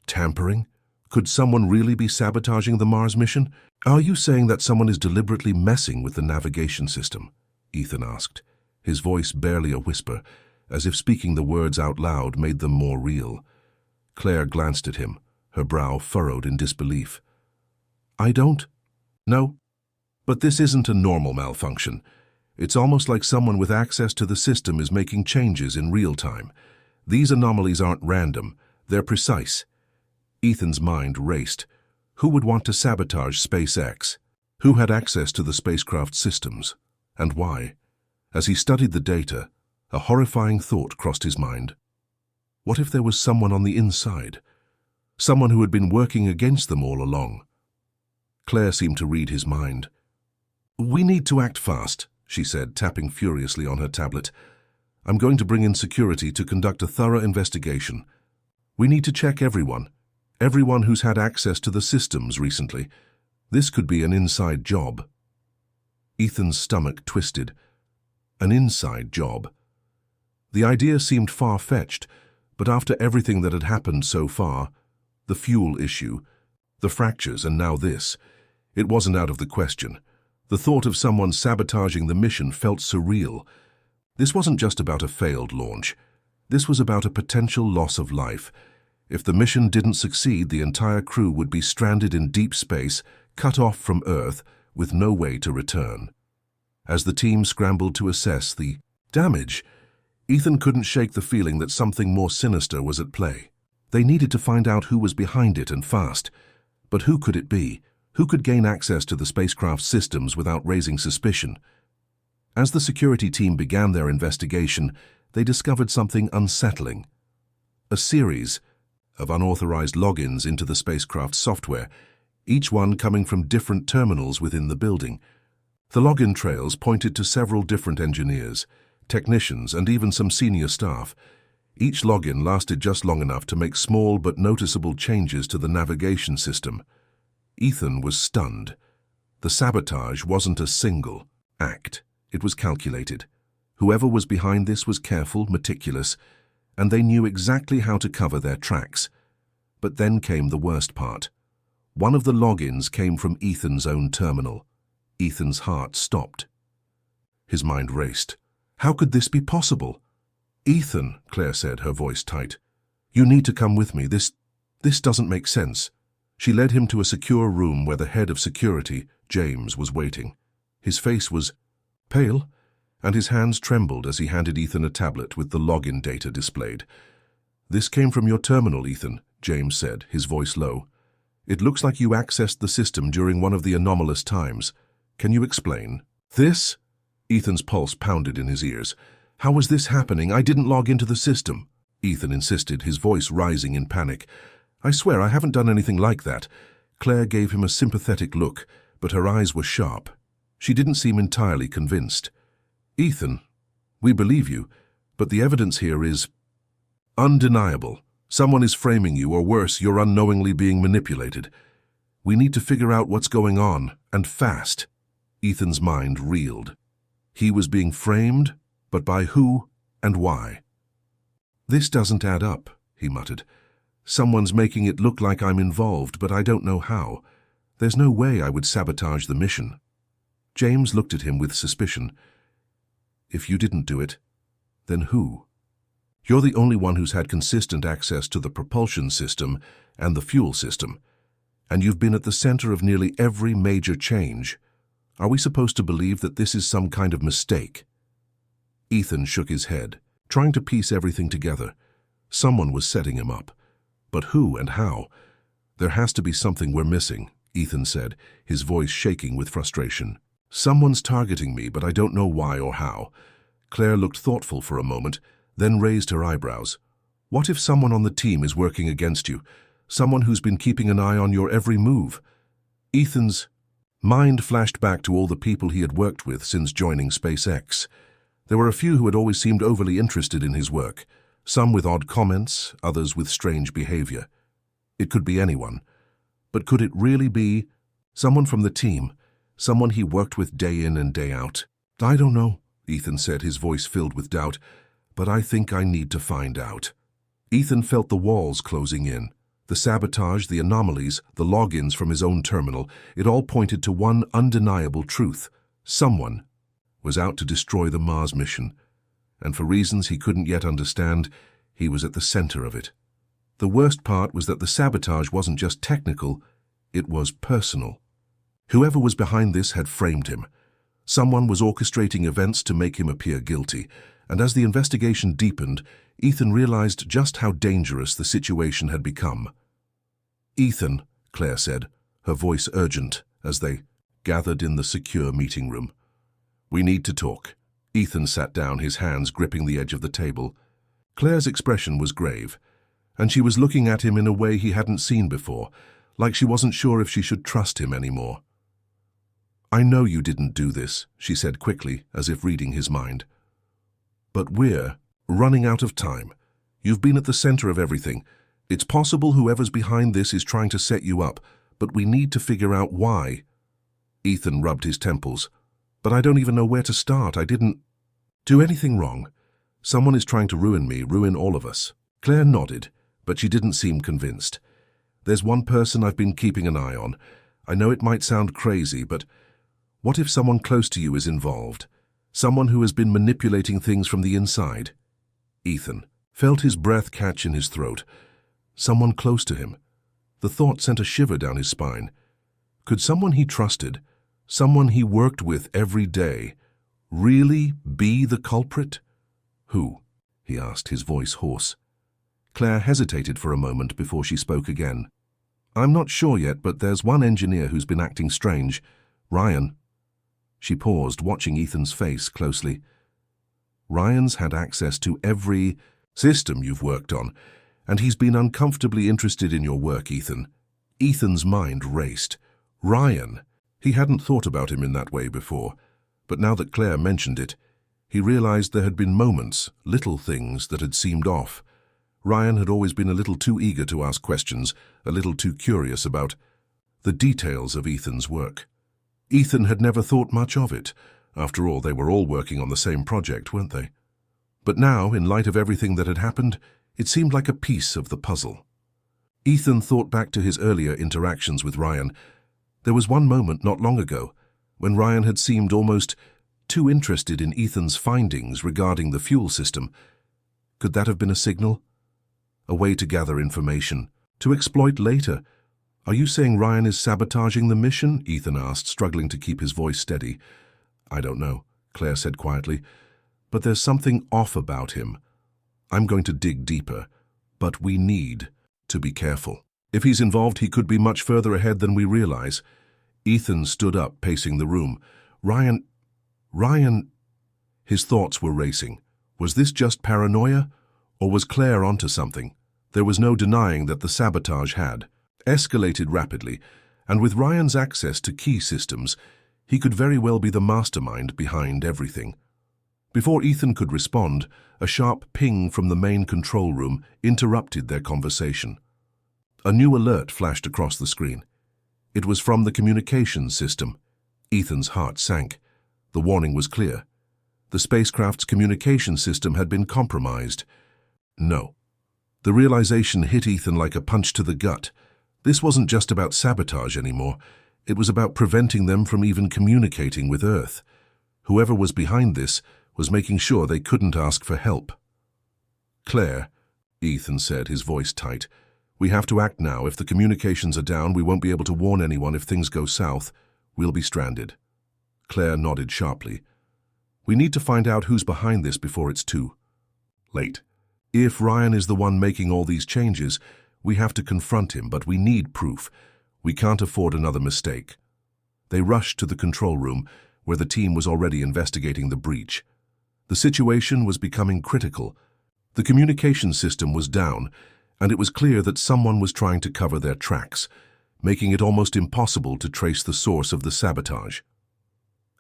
Tampering? Could someone really be sabotaging the Mars mission? Are you saying that someone is deliberately messing with the navigation system? Ethan asked, his voice barely a whisper, as if speaking the words out loud made them more real. Claire glanced at him, her brow furrowed in disbelief. I don't know. But this isn't a normal malfunction. It's almost like someone with access to the system is making changes in real time. These anomalies aren't random, they're precise. Ethan's mind raced. Who would want to sabotage SpaceX? Who had access to the spacecraft systems? And why? As he studied the data, a horrifying thought crossed his mind. What if there was someone on the inside? Someone who had been working against them all along? Claire seemed to read his mind. We need to act fast, she said, tapping furiously on her tablet. I'm going to bring in security to conduct a thorough investigation. We need to check everyone who's had access to the systems recently. This could be an inside job. Ethan's stomach twisted. An inside job. The idea seemed far-fetched, but after everything that had happened so far, the fuel issue, the fractures, and now this, it wasn't out of the question. The thought of someone sabotaging the mission felt surreal. This wasn't just about a failed launch. This was about a potential loss of life. If the mission didn't succeed, the entire crew would be stranded in deep space, cut off from Earth, with no way to return. As the team scrambled to assess the damage, Ethan couldn't shake the feeling that something more sinister was at play. They needed to find out who was behind it, and fast. But who could it be? Who could gain access to the spacecraft's systems without raising suspicion? As the security team began their investigation, they discovered something unsettling. A series of unauthorized logins into the spacecraft's software, each one coming from different terminals within the building. The login trails pointed to several different engineers, technicians, and even some senior staff. Each login lasted just long enough to make small but noticeable changes to the navigation system. Ethan was stunned. The sabotage wasn't a single act. It was calculated. Whoever was behind this was careful, meticulous, and they knew exactly how to cover their tracks. But then came the worst part. One of the logins came from Ethan's own terminal. Ethan's heart stopped. His mind raced. How could this be possible? Ethan, Claire said, her voice tight. You need to come with me. This This doesn't make sense. She led him to a secure room where the head of security, James, was waiting. His face was pale, and his hands trembled as he handed Ethan a tablet with the login data displayed. "This came from your terminal, Ethan," James said, his voice low. "It looks like you accessed the system during one of the anomalous times. Can you explain?" "This?" Ethan's pulse pounded in his ears. "How was this happening? I didn't log into the system," Ethan insisted, his voice rising in panic. "I swear I haven't done anything like that." Claire gave him a sympathetic look, but her eyes were sharp. She didn't seem entirely convinced. "Ethan, we believe you, but the evidence here is undeniable. Someone is framing you, or worse, you're unknowingly being manipulated. We need to figure out what's going on, and fast." Ethan's mind reeled. He was being framed, but by who and why? "This doesn't add up," he muttered. "Someone's making it look like I'm involved, but I don't know how. There's no way I would sabotage the mission." James looked at him with suspicion. "If you didn't do it, then who? You're the only one who's had consistent access to the propulsion system and the fuel system, and you've been at the center of nearly every major change. Are we supposed to believe that this is some kind of mistake?" Ethan shook his head, trying to piece everything together. Someone was setting him up. But who and how? "There has to be something we're missing," Ethan said, his voice shaking with frustration. "Someone's targeting me, but I don't know why or how." Claire looked thoughtful for a moment, then raised her eyebrows. "What if someone on the team is working against you? Someone who's been keeping an eye on your every move?" Ethan's mind flashed back to all the people he had worked with since joining SpaceX. There were a few who had always seemed overly interested in his work, some with odd comments, others with strange behavior. It could be anyone. But could it really be someone from the team, someone he worked with day in and day out? "I don't know," Ethan said, his voice filled with doubt, "but I think I need to find out." Ethan felt the walls closing in. The sabotage, the anomalies, the logins from his own terminal, it all pointed to one undeniable truth. Someone was out to destroy the Mars mission, and for reasons he couldn't yet understand, he was at the center of it. The worst part was that the sabotage wasn't just technical, it was personal. Whoever was behind this had framed him. Someone was orchestrating events to make him appear guilty, and as the investigation deepened, Ethan realized just how dangerous the situation had become. "Ethan," Claire said, her voice urgent, as they gathered in the secure meeting room. "We need to talk." Ethan sat down, his hands gripping the edge of the table. Claire's expression was grave, and she was looking at him in a way he hadn't seen before, like she wasn't sure if she should trust him anymore. "I know you didn't do this," she said quickly, as if reading his mind. "But we're running out of time. You've been at the center of everything. It's possible whoever's behind this is trying to set you up, but we need to figure out why." Ethan rubbed his temples. "But I don't even know where to start. I didn't do anything wrong. Someone is trying to ruin me, ruin all of us." Claire nodded, but she didn't seem convinced. "There's one person I've been keeping an eye on. I know it might sound crazy, but what if someone close to you is involved? Someone who has been manipulating things from the inside?" Ethan felt his breath catch in his throat. Someone close to him. The thought sent a shiver down his spine. Could someone he trusted, someone he worked with every day, really be the culprit? "Who?" he asked, his voice hoarse. Claire hesitated for a moment before she spoke again. "I'm not sure yet, but there's one engineer who's been acting strange. Ryan." She paused, watching Ethan's face closely. "Ryan's had access to every system you've worked on, and he's been uncomfortably interested in your work, Ethan." Ethan's mind raced. Ryan. He hadn't thought about him in that way before, but now that Claire mentioned it, he realized there had been moments, little things that had seemed off. Ryan had always been a little too eager to ask questions, a little too curious about the details of Ethan's work. Ethan had never thought much of it. After all, they were all working on the same project, weren't they? But now, in light of everything that had happened, it seemed like a piece of the puzzle. Ethan thought back to his earlier interactions with Ryan. There was one moment not long ago when Ryan had seemed almost too interested in Ethan's findings regarding the fuel system. Could that have been a signal? A way to gather information, To exploit later. Are you saying Ryan is sabotaging the mission? Ethan asked, struggling to keep his voice steady. I don't know, Claire said quietly, but there's something off about him. I'm going to dig deeper, but we need to be careful. If he's involved, he could be much further ahead than we realize. Ethan stood up, pacing the room. Ryan... His thoughts were racing. Was this just paranoia? Or was Claire onto something? There was no denying that the sabotage had escalated rapidly, and with Ryan's access to key systems, he could very well be the mastermind behind everything. Before Ethan could respond, a sharp ping from the main control room interrupted their conversation. A new alert flashed across the screen. It was from the communications system. Ethan's heart sank. The warning was clear. The spacecraft's communication system had been compromised. No. The realization hit Ethan like a punch to the gut. This wasn't just about sabotage anymore. It was about preventing them from even communicating with Earth. Whoever was behind this was making sure they couldn't ask for help. Claire, Ethan said, his voice tight, we have to act now. If the communications are down, we won't be able to warn anyone. If things go south, we'll be stranded. Claire nodded sharply. We need to find out who's behind this before it's too late. If Ryan is the one making all these changes, we have to confront him, but we need proof. We can't afford another mistake. They rushed to the control room, where the team was already investigating the breach. The situation was becoming critical. The communication system was down, and it was clear that someone was trying to cover their tracks, making it almost impossible to trace the source of the sabotage.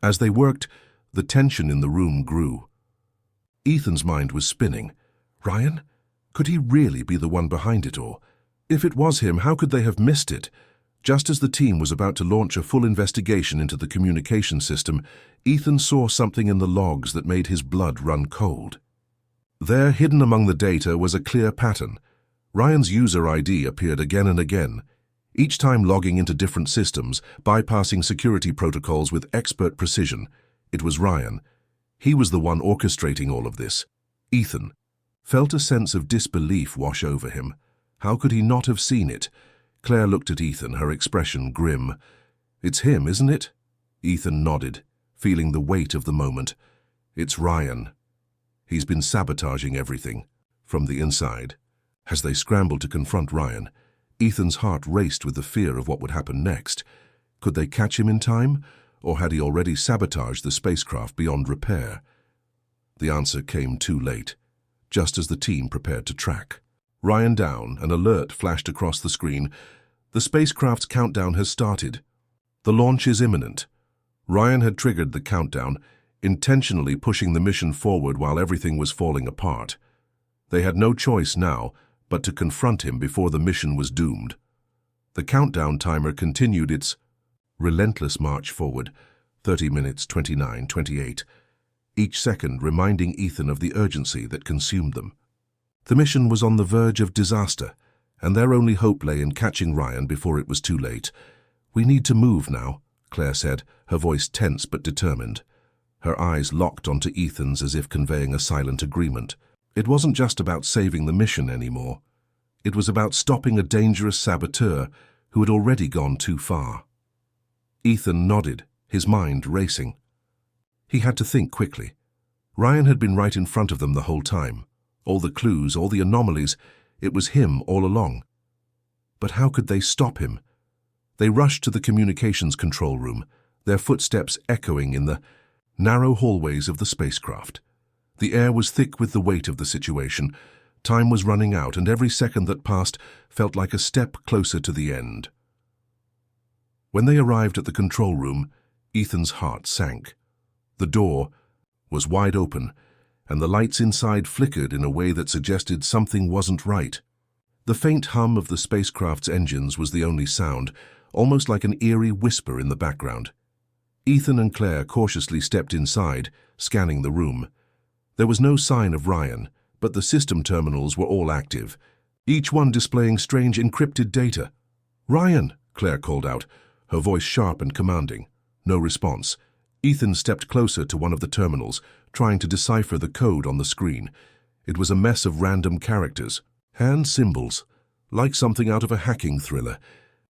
As they worked, the tension in the room grew. Ethan's mind was spinning. Ryan? Could he really be the one behind it all? If it was him, how could they have missed it? Just as the team was about to launch a full investigation into the communication system, Ethan saw something in the logs that made his blood run cold. There, hidden among the data, was a clear pattern. Ryan's user ID appeared again and again, each time logging into different systems, bypassing security protocols with expert precision. It was Ryan. He was the one orchestrating all of this. Ethan felt a sense of disbelief wash over him. How could he not have seen it? Claire looked at Ethan, her expression grim. It's him, isn't it? Ethan nodded, feeling the weight of the moment. It's Ryan. He's been sabotaging everything, from the inside. As they scrambled to confront Ryan, Ethan's heart raced with the fear of what would happen next. Could they catch him in time, or had he already sabotaged the spacecraft beyond repair? The answer came too late, just as the team prepared to track. Ryan down, an alert flashed across the screen. The spacecraft's countdown has started. The launch is imminent. Ryan had triggered the countdown, intentionally pushing the mission forward while everything was falling apart. They had no choice now but to confront him before the mission was doomed. The countdown timer continued its relentless march forward, 30 minutes, 29, 28, each second reminding Ethan of the urgency that consumed them. The mission was on the verge of disaster, and their only hope lay in catching Ryan before it was too late. We need to move now, Claire said, her voice tense but determined. Her eyes locked onto Ethan's as if conveying a silent agreement. It wasn't just about saving the mission anymore. It was about stopping a dangerous saboteur who had already gone too far. Ethan nodded, his mind racing. He had to think quickly. Ryan had been right in front of them the whole time. All the clues, all the anomalies, it was him all along. But how could they stop him? They rushed to the communications control room, their footsteps echoing in the narrow hallways of the spacecraft. The air was thick with the weight of the situation. Time was running out, and every second that passed felt like a step closer to the end. When they arrived at the control room, Ethan's heart sank. The door was wide open, and the lights inside flickered in a way that suggested something wasn't right. The faint hum of the spacecraft's engines was the only sound, almost like an eerie whisper in the background. Ethan and Claire cautiously stepped inside, scanning the room. There was no sign of Ryan, but the system terminals were all active, each one displaying strange encrypted data. "Ryan!" Claire called out, her voice sharp and commanding. No response. Ethan stepped closer to one of the terminals, trying to decipher the code on the screen. It was a mess of random characters, hand symbols. like something out of a hacking thriller.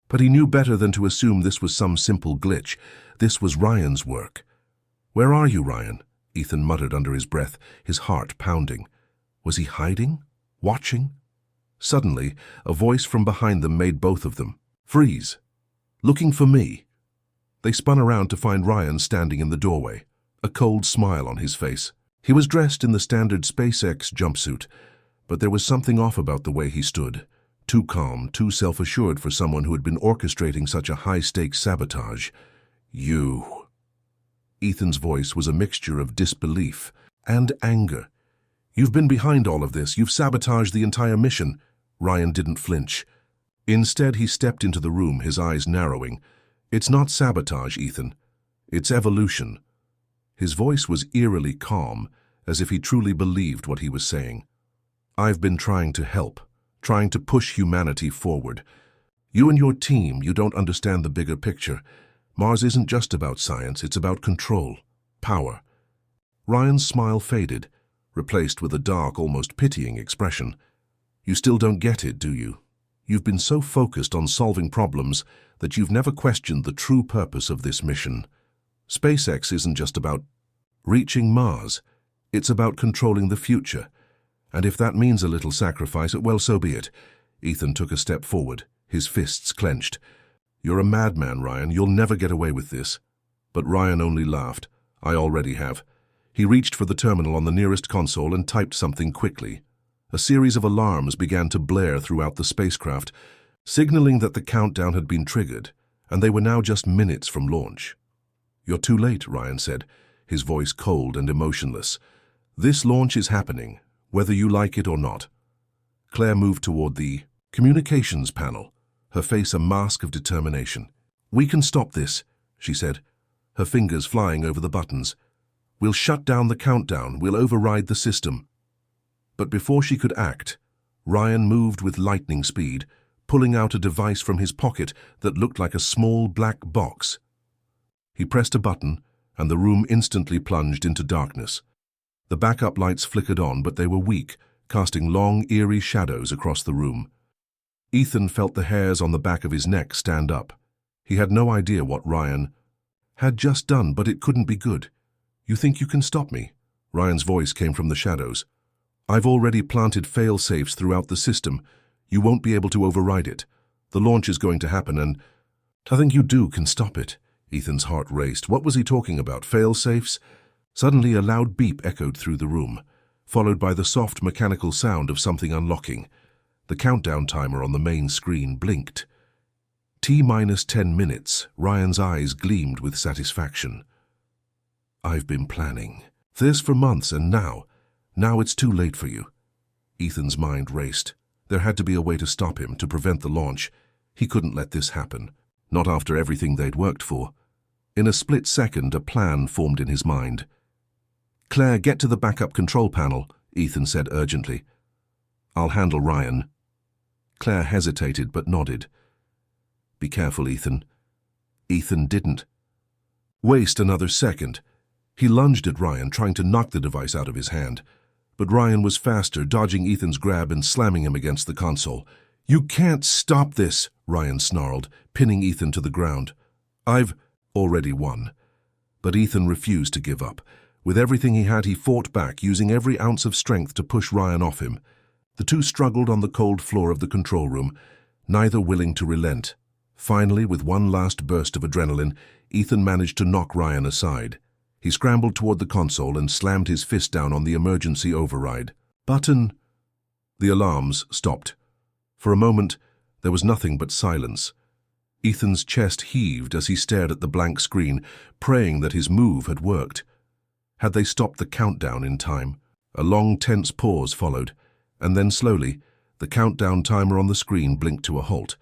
But he knew better than to assume this was some simple glitch. This was Ryan's work. "Where are you, Ryan?" Ethan muttered under his breath, his heart pounding. Was he hiding? Watching? Suddenly, a voice from behind them made both of them freeze. "Looking for me?" They spun around to find Ryan standing in the doorway, a cold smile on his face. He was dressed in the standard SpaceX jumpsuit, but there was something off about the way he stood. Too calm, too self-assured for someone who had been orchestrating such a high-stakes sabotage. "You." Ethan's voice was a mixture of disbelief and anger. "You've been behind all of this. You've sabotaged the entire mission." Ryan didn't flinch. Instead, he stepped into the room, his eyes narrowing. "It's not sabotage, Ethan. It's evolution." His voice was eerily calm, as if he truly believed what he was saying. "I've been trying to help, trying to push humanity forward. You and your team, you don't understand the bigger picture. Mars isn't just about science, it's about control, power." Ryan's smile faded, replaced with a dark, almost pitying expression. "You still don't get it, do you? You've been so focused on solving problems that you've never questioned the true purpose of this mission. SpaceX isn't just about reaching Mars. It's about controlling the future. And if that means a little sacrifice, well, so be it." Ethan took a step forward, his fists clenched. "You're a madman, Ryan. You'll never get away with this." But Ryan only laughed. "I already have." He reached for the terminal on the nearest console and typed something quickly. A series of alarms began to blare throughout the spacecraft, signaling that the countdown had been triggered, and they were now just minutes from launch. "You're too late," Ryan said, his voice cold and emotionless. "This launch is happening, whether you like it or not." Claire moved toward the communications panel, her face a mask of determination. "We can stop this," she said, her fingers flying over the buttons. "We'll shut down the countdown. We'll override the system." But before she could act, Ryan moved with lightning speed, pulling out a device from his pocket that looked like a small black box. He pressed a button, and the room instantly plunged into darkness. The backup lights flickered on, but they were weak, casting long, eerie shadows across the room. Ethan felt the hairs on the back of his neck stand up. He had no idea what Ryan had just done, but it couldn't be good. "You think you can stop me?" Ryan's voice came from the shadows. "I've already planted fail-safes throughout the system. You won't be able to override it. The launch is going to happen, and nothing you do can stop it." Ethan's heart raced. What was he talking about? Fail-safes? Suddenly a loud beep echoed through the room, followed by the soft mechanical sound of something unlocking. The countdown timer on the main screen blinked. T-minus 10 minutes. Ryan's eyes gleamed with satisfaction. "I've been planning this for months, and now it's too late for you." Ethan's mind raced. There had to be a way to stop him, to prevent the launch. He couldn't let this happen, not after everything they'd worked for. In a split second, a plan formed in his mind. "Claire, get to the backup control panel," Ethan said urgently. "I'll handle Ryan." Claire hesitated but nodded. "Be careful, Ethan." Ethan didn't waste another second. He lunged at Ryan, trying to knock the device out of his hand. But Ryan was faster, dodging Ethan's grab and slamming him against the console. "You can't stop this," Ryan snarled, pinning Ethan to the ground. "I've already won." But Ethan refused to give up. With everything he had, he fought back, using every ounce of strength to push Ryan off him. The two struggled on the cold floor of the control room, neither willing to relent. Finally, with one last burst of adrenaline, Ethan managed to knock Ryan aside. He scrambled toward the console and slammed his fist down on the emergency override button. The alarms stopped. For a moment, there was nothing but silence. Ethan's chest heaved as he stared at the blank screen, praying that his move had worked. Had they stopped the countdown in time? A long, tense pause followed, and then slowly, the countdown timer on the screen blinked to a halt.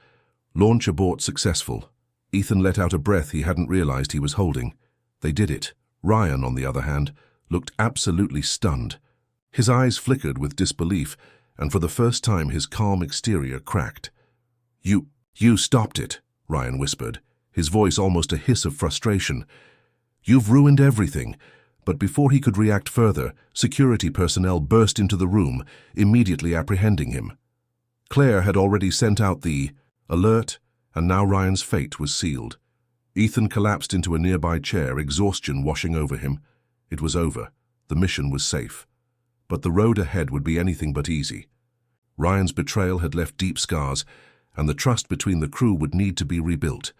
Launch abort successful. Ethan let out a breath he hadn't realized he was holding. They did it. Ryan, on the other hand, looked absolutely stunned. His eyes flickered with disbelief, and for the first time his calm exterior cracked. You stopped it," Ryan whispered, his voice almost a hiss of frustration. "You've ruined everything." But before he could react further, security personnel burst into the room, immediately apprehending him. Claire had already sent out the alert, and now Ryan's fate was sealed. Ethan collapsed into a nearby chair, exhaustion washing over him. It was over. The mission was safe. But the road ahead would be anything but easy. Ryan's betrayal had left deep scars, and the trust between the crew would need to be rebuilt.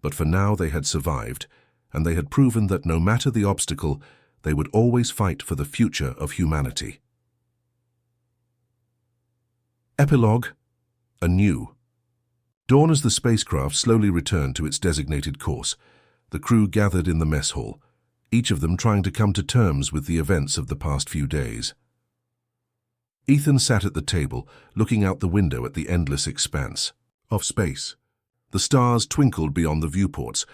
But for now they had survived, and they had proven that no matter the obstacle, they would always fight for the future of humanity. Epilogue: Anew. Dawn as the spacecraft slowly returned to its designated course. The crew gathered in the mess hall, each of them trying to come to terms with the events of the past few days. Ethan sat at the table, looking out the window at the endless expanse of space. The stars twinkled beyond the viewports,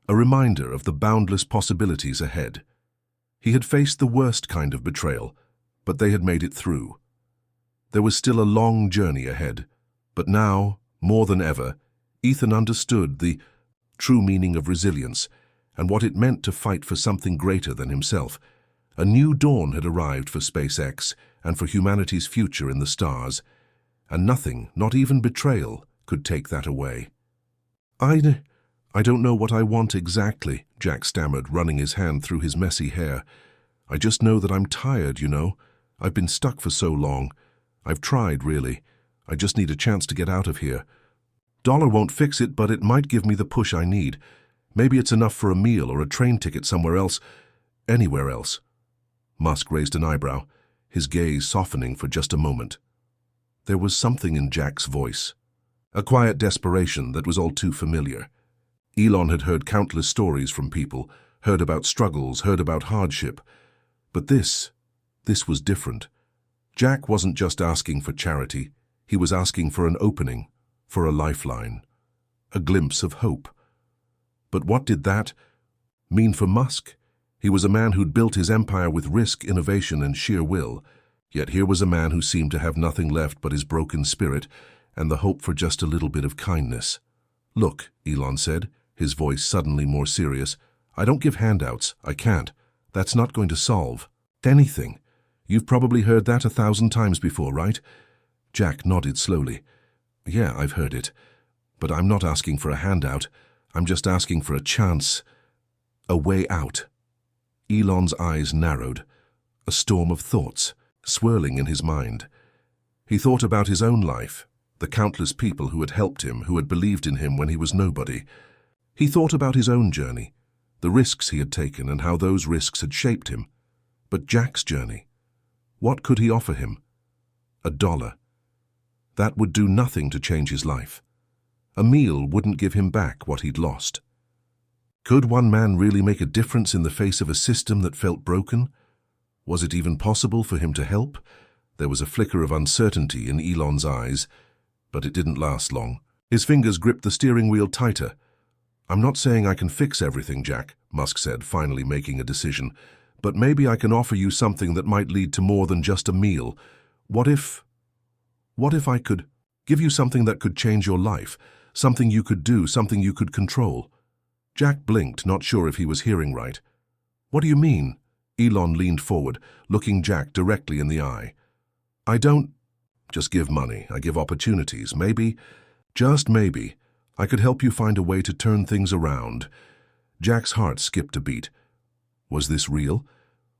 a reminder of the boundless possibilities ahead. He had faced the worst kind of betrayal, but they had made it through. There was still a long journey ahead, but now, more than ever, Ethan understood the true meaning of resilience and what it meant to fight for something greater than himself. A new dawn had arrived for SpaceX and for humanity's future in the stars, and nothing, not even betrayal, could take that away. I don't know what I want exactly, Jack stammered, running his hand through his messy hair. I just know that I'm tired, you know. I've been stuck for so long. I've tried, really. I just need a chance to get out of here. Dollar won't fix it, but it might give me the push I need. Maybe it's enough for a meal or a train ticket somewhere else. Anywhere else. Musk raised an eyebrow, his gaze softening for just a moment. There was something in Jack's voice, a quiet desperation that was all too familiar. Elon had heard countless stories from people, heard about struggles, heard about hardship. But this was different. Jack wasn't just asking for charity, he was asking for an opening, for a lifeline, a glimpse of hope. But what did that mean for Musk? He was a man who'd built his empire with risk, innovation, and sheer will. Yet here was a man who seemed to have nothing left but his broken spirit and the hope for just a little bit of kindness. Look, Elon said, his voice suddenly more serious. I don't give handouts. I can't. That's not going to solve anything. You've probably heard that 1,000 times before, right? Jack nodded slowly. Yeah, I've heard it. But I'm not asking for a handout. I'm just asking for a chance. A way out. Elon's eyes narrowed, a storm of thoughts swirling in his mind. He thought about his own life, the countless people who had helped him, who had believed in him when he was nobody. He thought about his own journey, the risks he had taken and how those risks had shaped him. But Jack's journey, what could he offer him? $1. That would do nothing to change his life. A meal wouldn't give him back what he'd lost. Could one man really make a difference in the face of a system that felt broken? Was it even possible for him to help? There was a flicker of uncertainty in Elon's eyes, but it didn't last long. His fingers gripped the steering wheel tighter. I'm not saying I can fix everything, Jack, Musk said, finally making a decision, but maybe I can offer you something that might lead to more than just a meal. What if I could give you something that could change your life, something you could do, something you could control? Jack blinked, not sure if he was hearing right. What do you mean? Elon leaned forward, looking Jack directly in the eye. I don't just give money, I give opportunities. Maybe, just maybe, I could help you find a way to turn things around. Jack's heart skipped a beat. Was this real?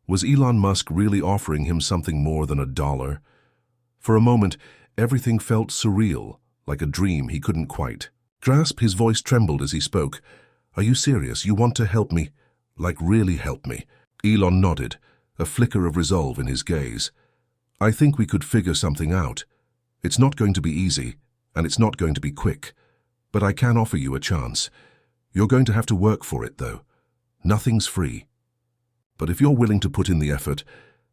Was Elon Musk really offering him something more than $1? For a moment, everything felt surreal, like a dream he couldn't quite grasp. His voice trembled as he spoke. Are you serious? You want to help me? Like really help me? Elon nodded, a flicker of resolve in his gaze. I think we could figure something out. It's not going to be easy, and it's not going to be quick. But I can offer you a chance. You're going to have to work for it, though. Nothing's free. But if you're willing to put in the effort,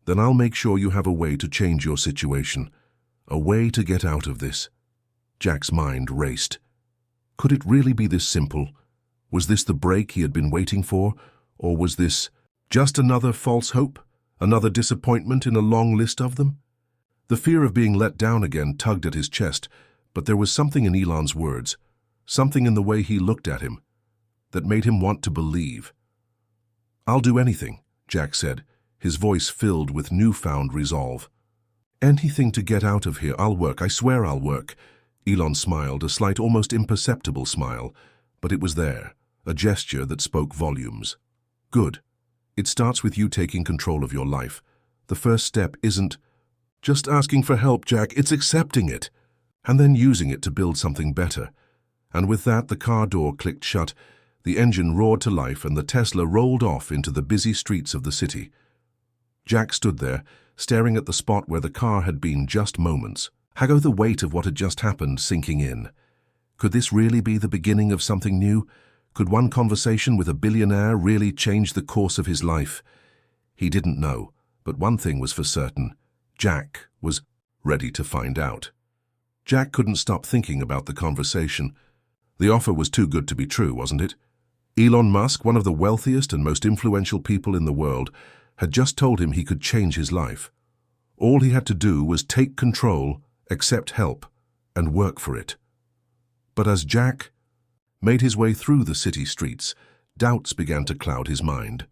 then I'll make sure you have a way to change your situation. A way to get out of this. Jack's mind raced. Could it really be this simple? Was this the break he had been waiting for? Or was this just another false hope? Another disappointment in a long list of them? The fear of being let down again tugged at his chest, but there was something in Elon's words, something in the way he looked at him, that made him want to believe. I'll do anything, Jack said, his voice filled with newfound resolve. Anything to get out of here. I'll work. I swear I'll work. Elon smiled, a slight, almost imperceptible smile, but it was there, a gesture that spoke volumes. Good. It starts with you taking control of your life. The first step isn't just asking for help, Jack. It's accepting it, and then using it to build something better. And with that, the car door clicked shut, the engine roared to life, and the Tesla rolled off into the busy streets of the city. Jack stood there, staring at the spot where the car had been just moments. The weight of what had just happened sinking in. Could this really be the beginning of something new? Could one conversation with a billionaire really change the course of his life? He didn't know, but one thing was for certain. Jack was ready to find out. Jack couldn't stop thinking about the conversation. The offer was too good to be true, wasn't it? Elon Musk, one of the wealthiest and most influential people in the world, had just told him he could change his life. All he had to do was take control, accept help, and work for it. But as Jack made his way through the city streets, doubts began to cloud his mind.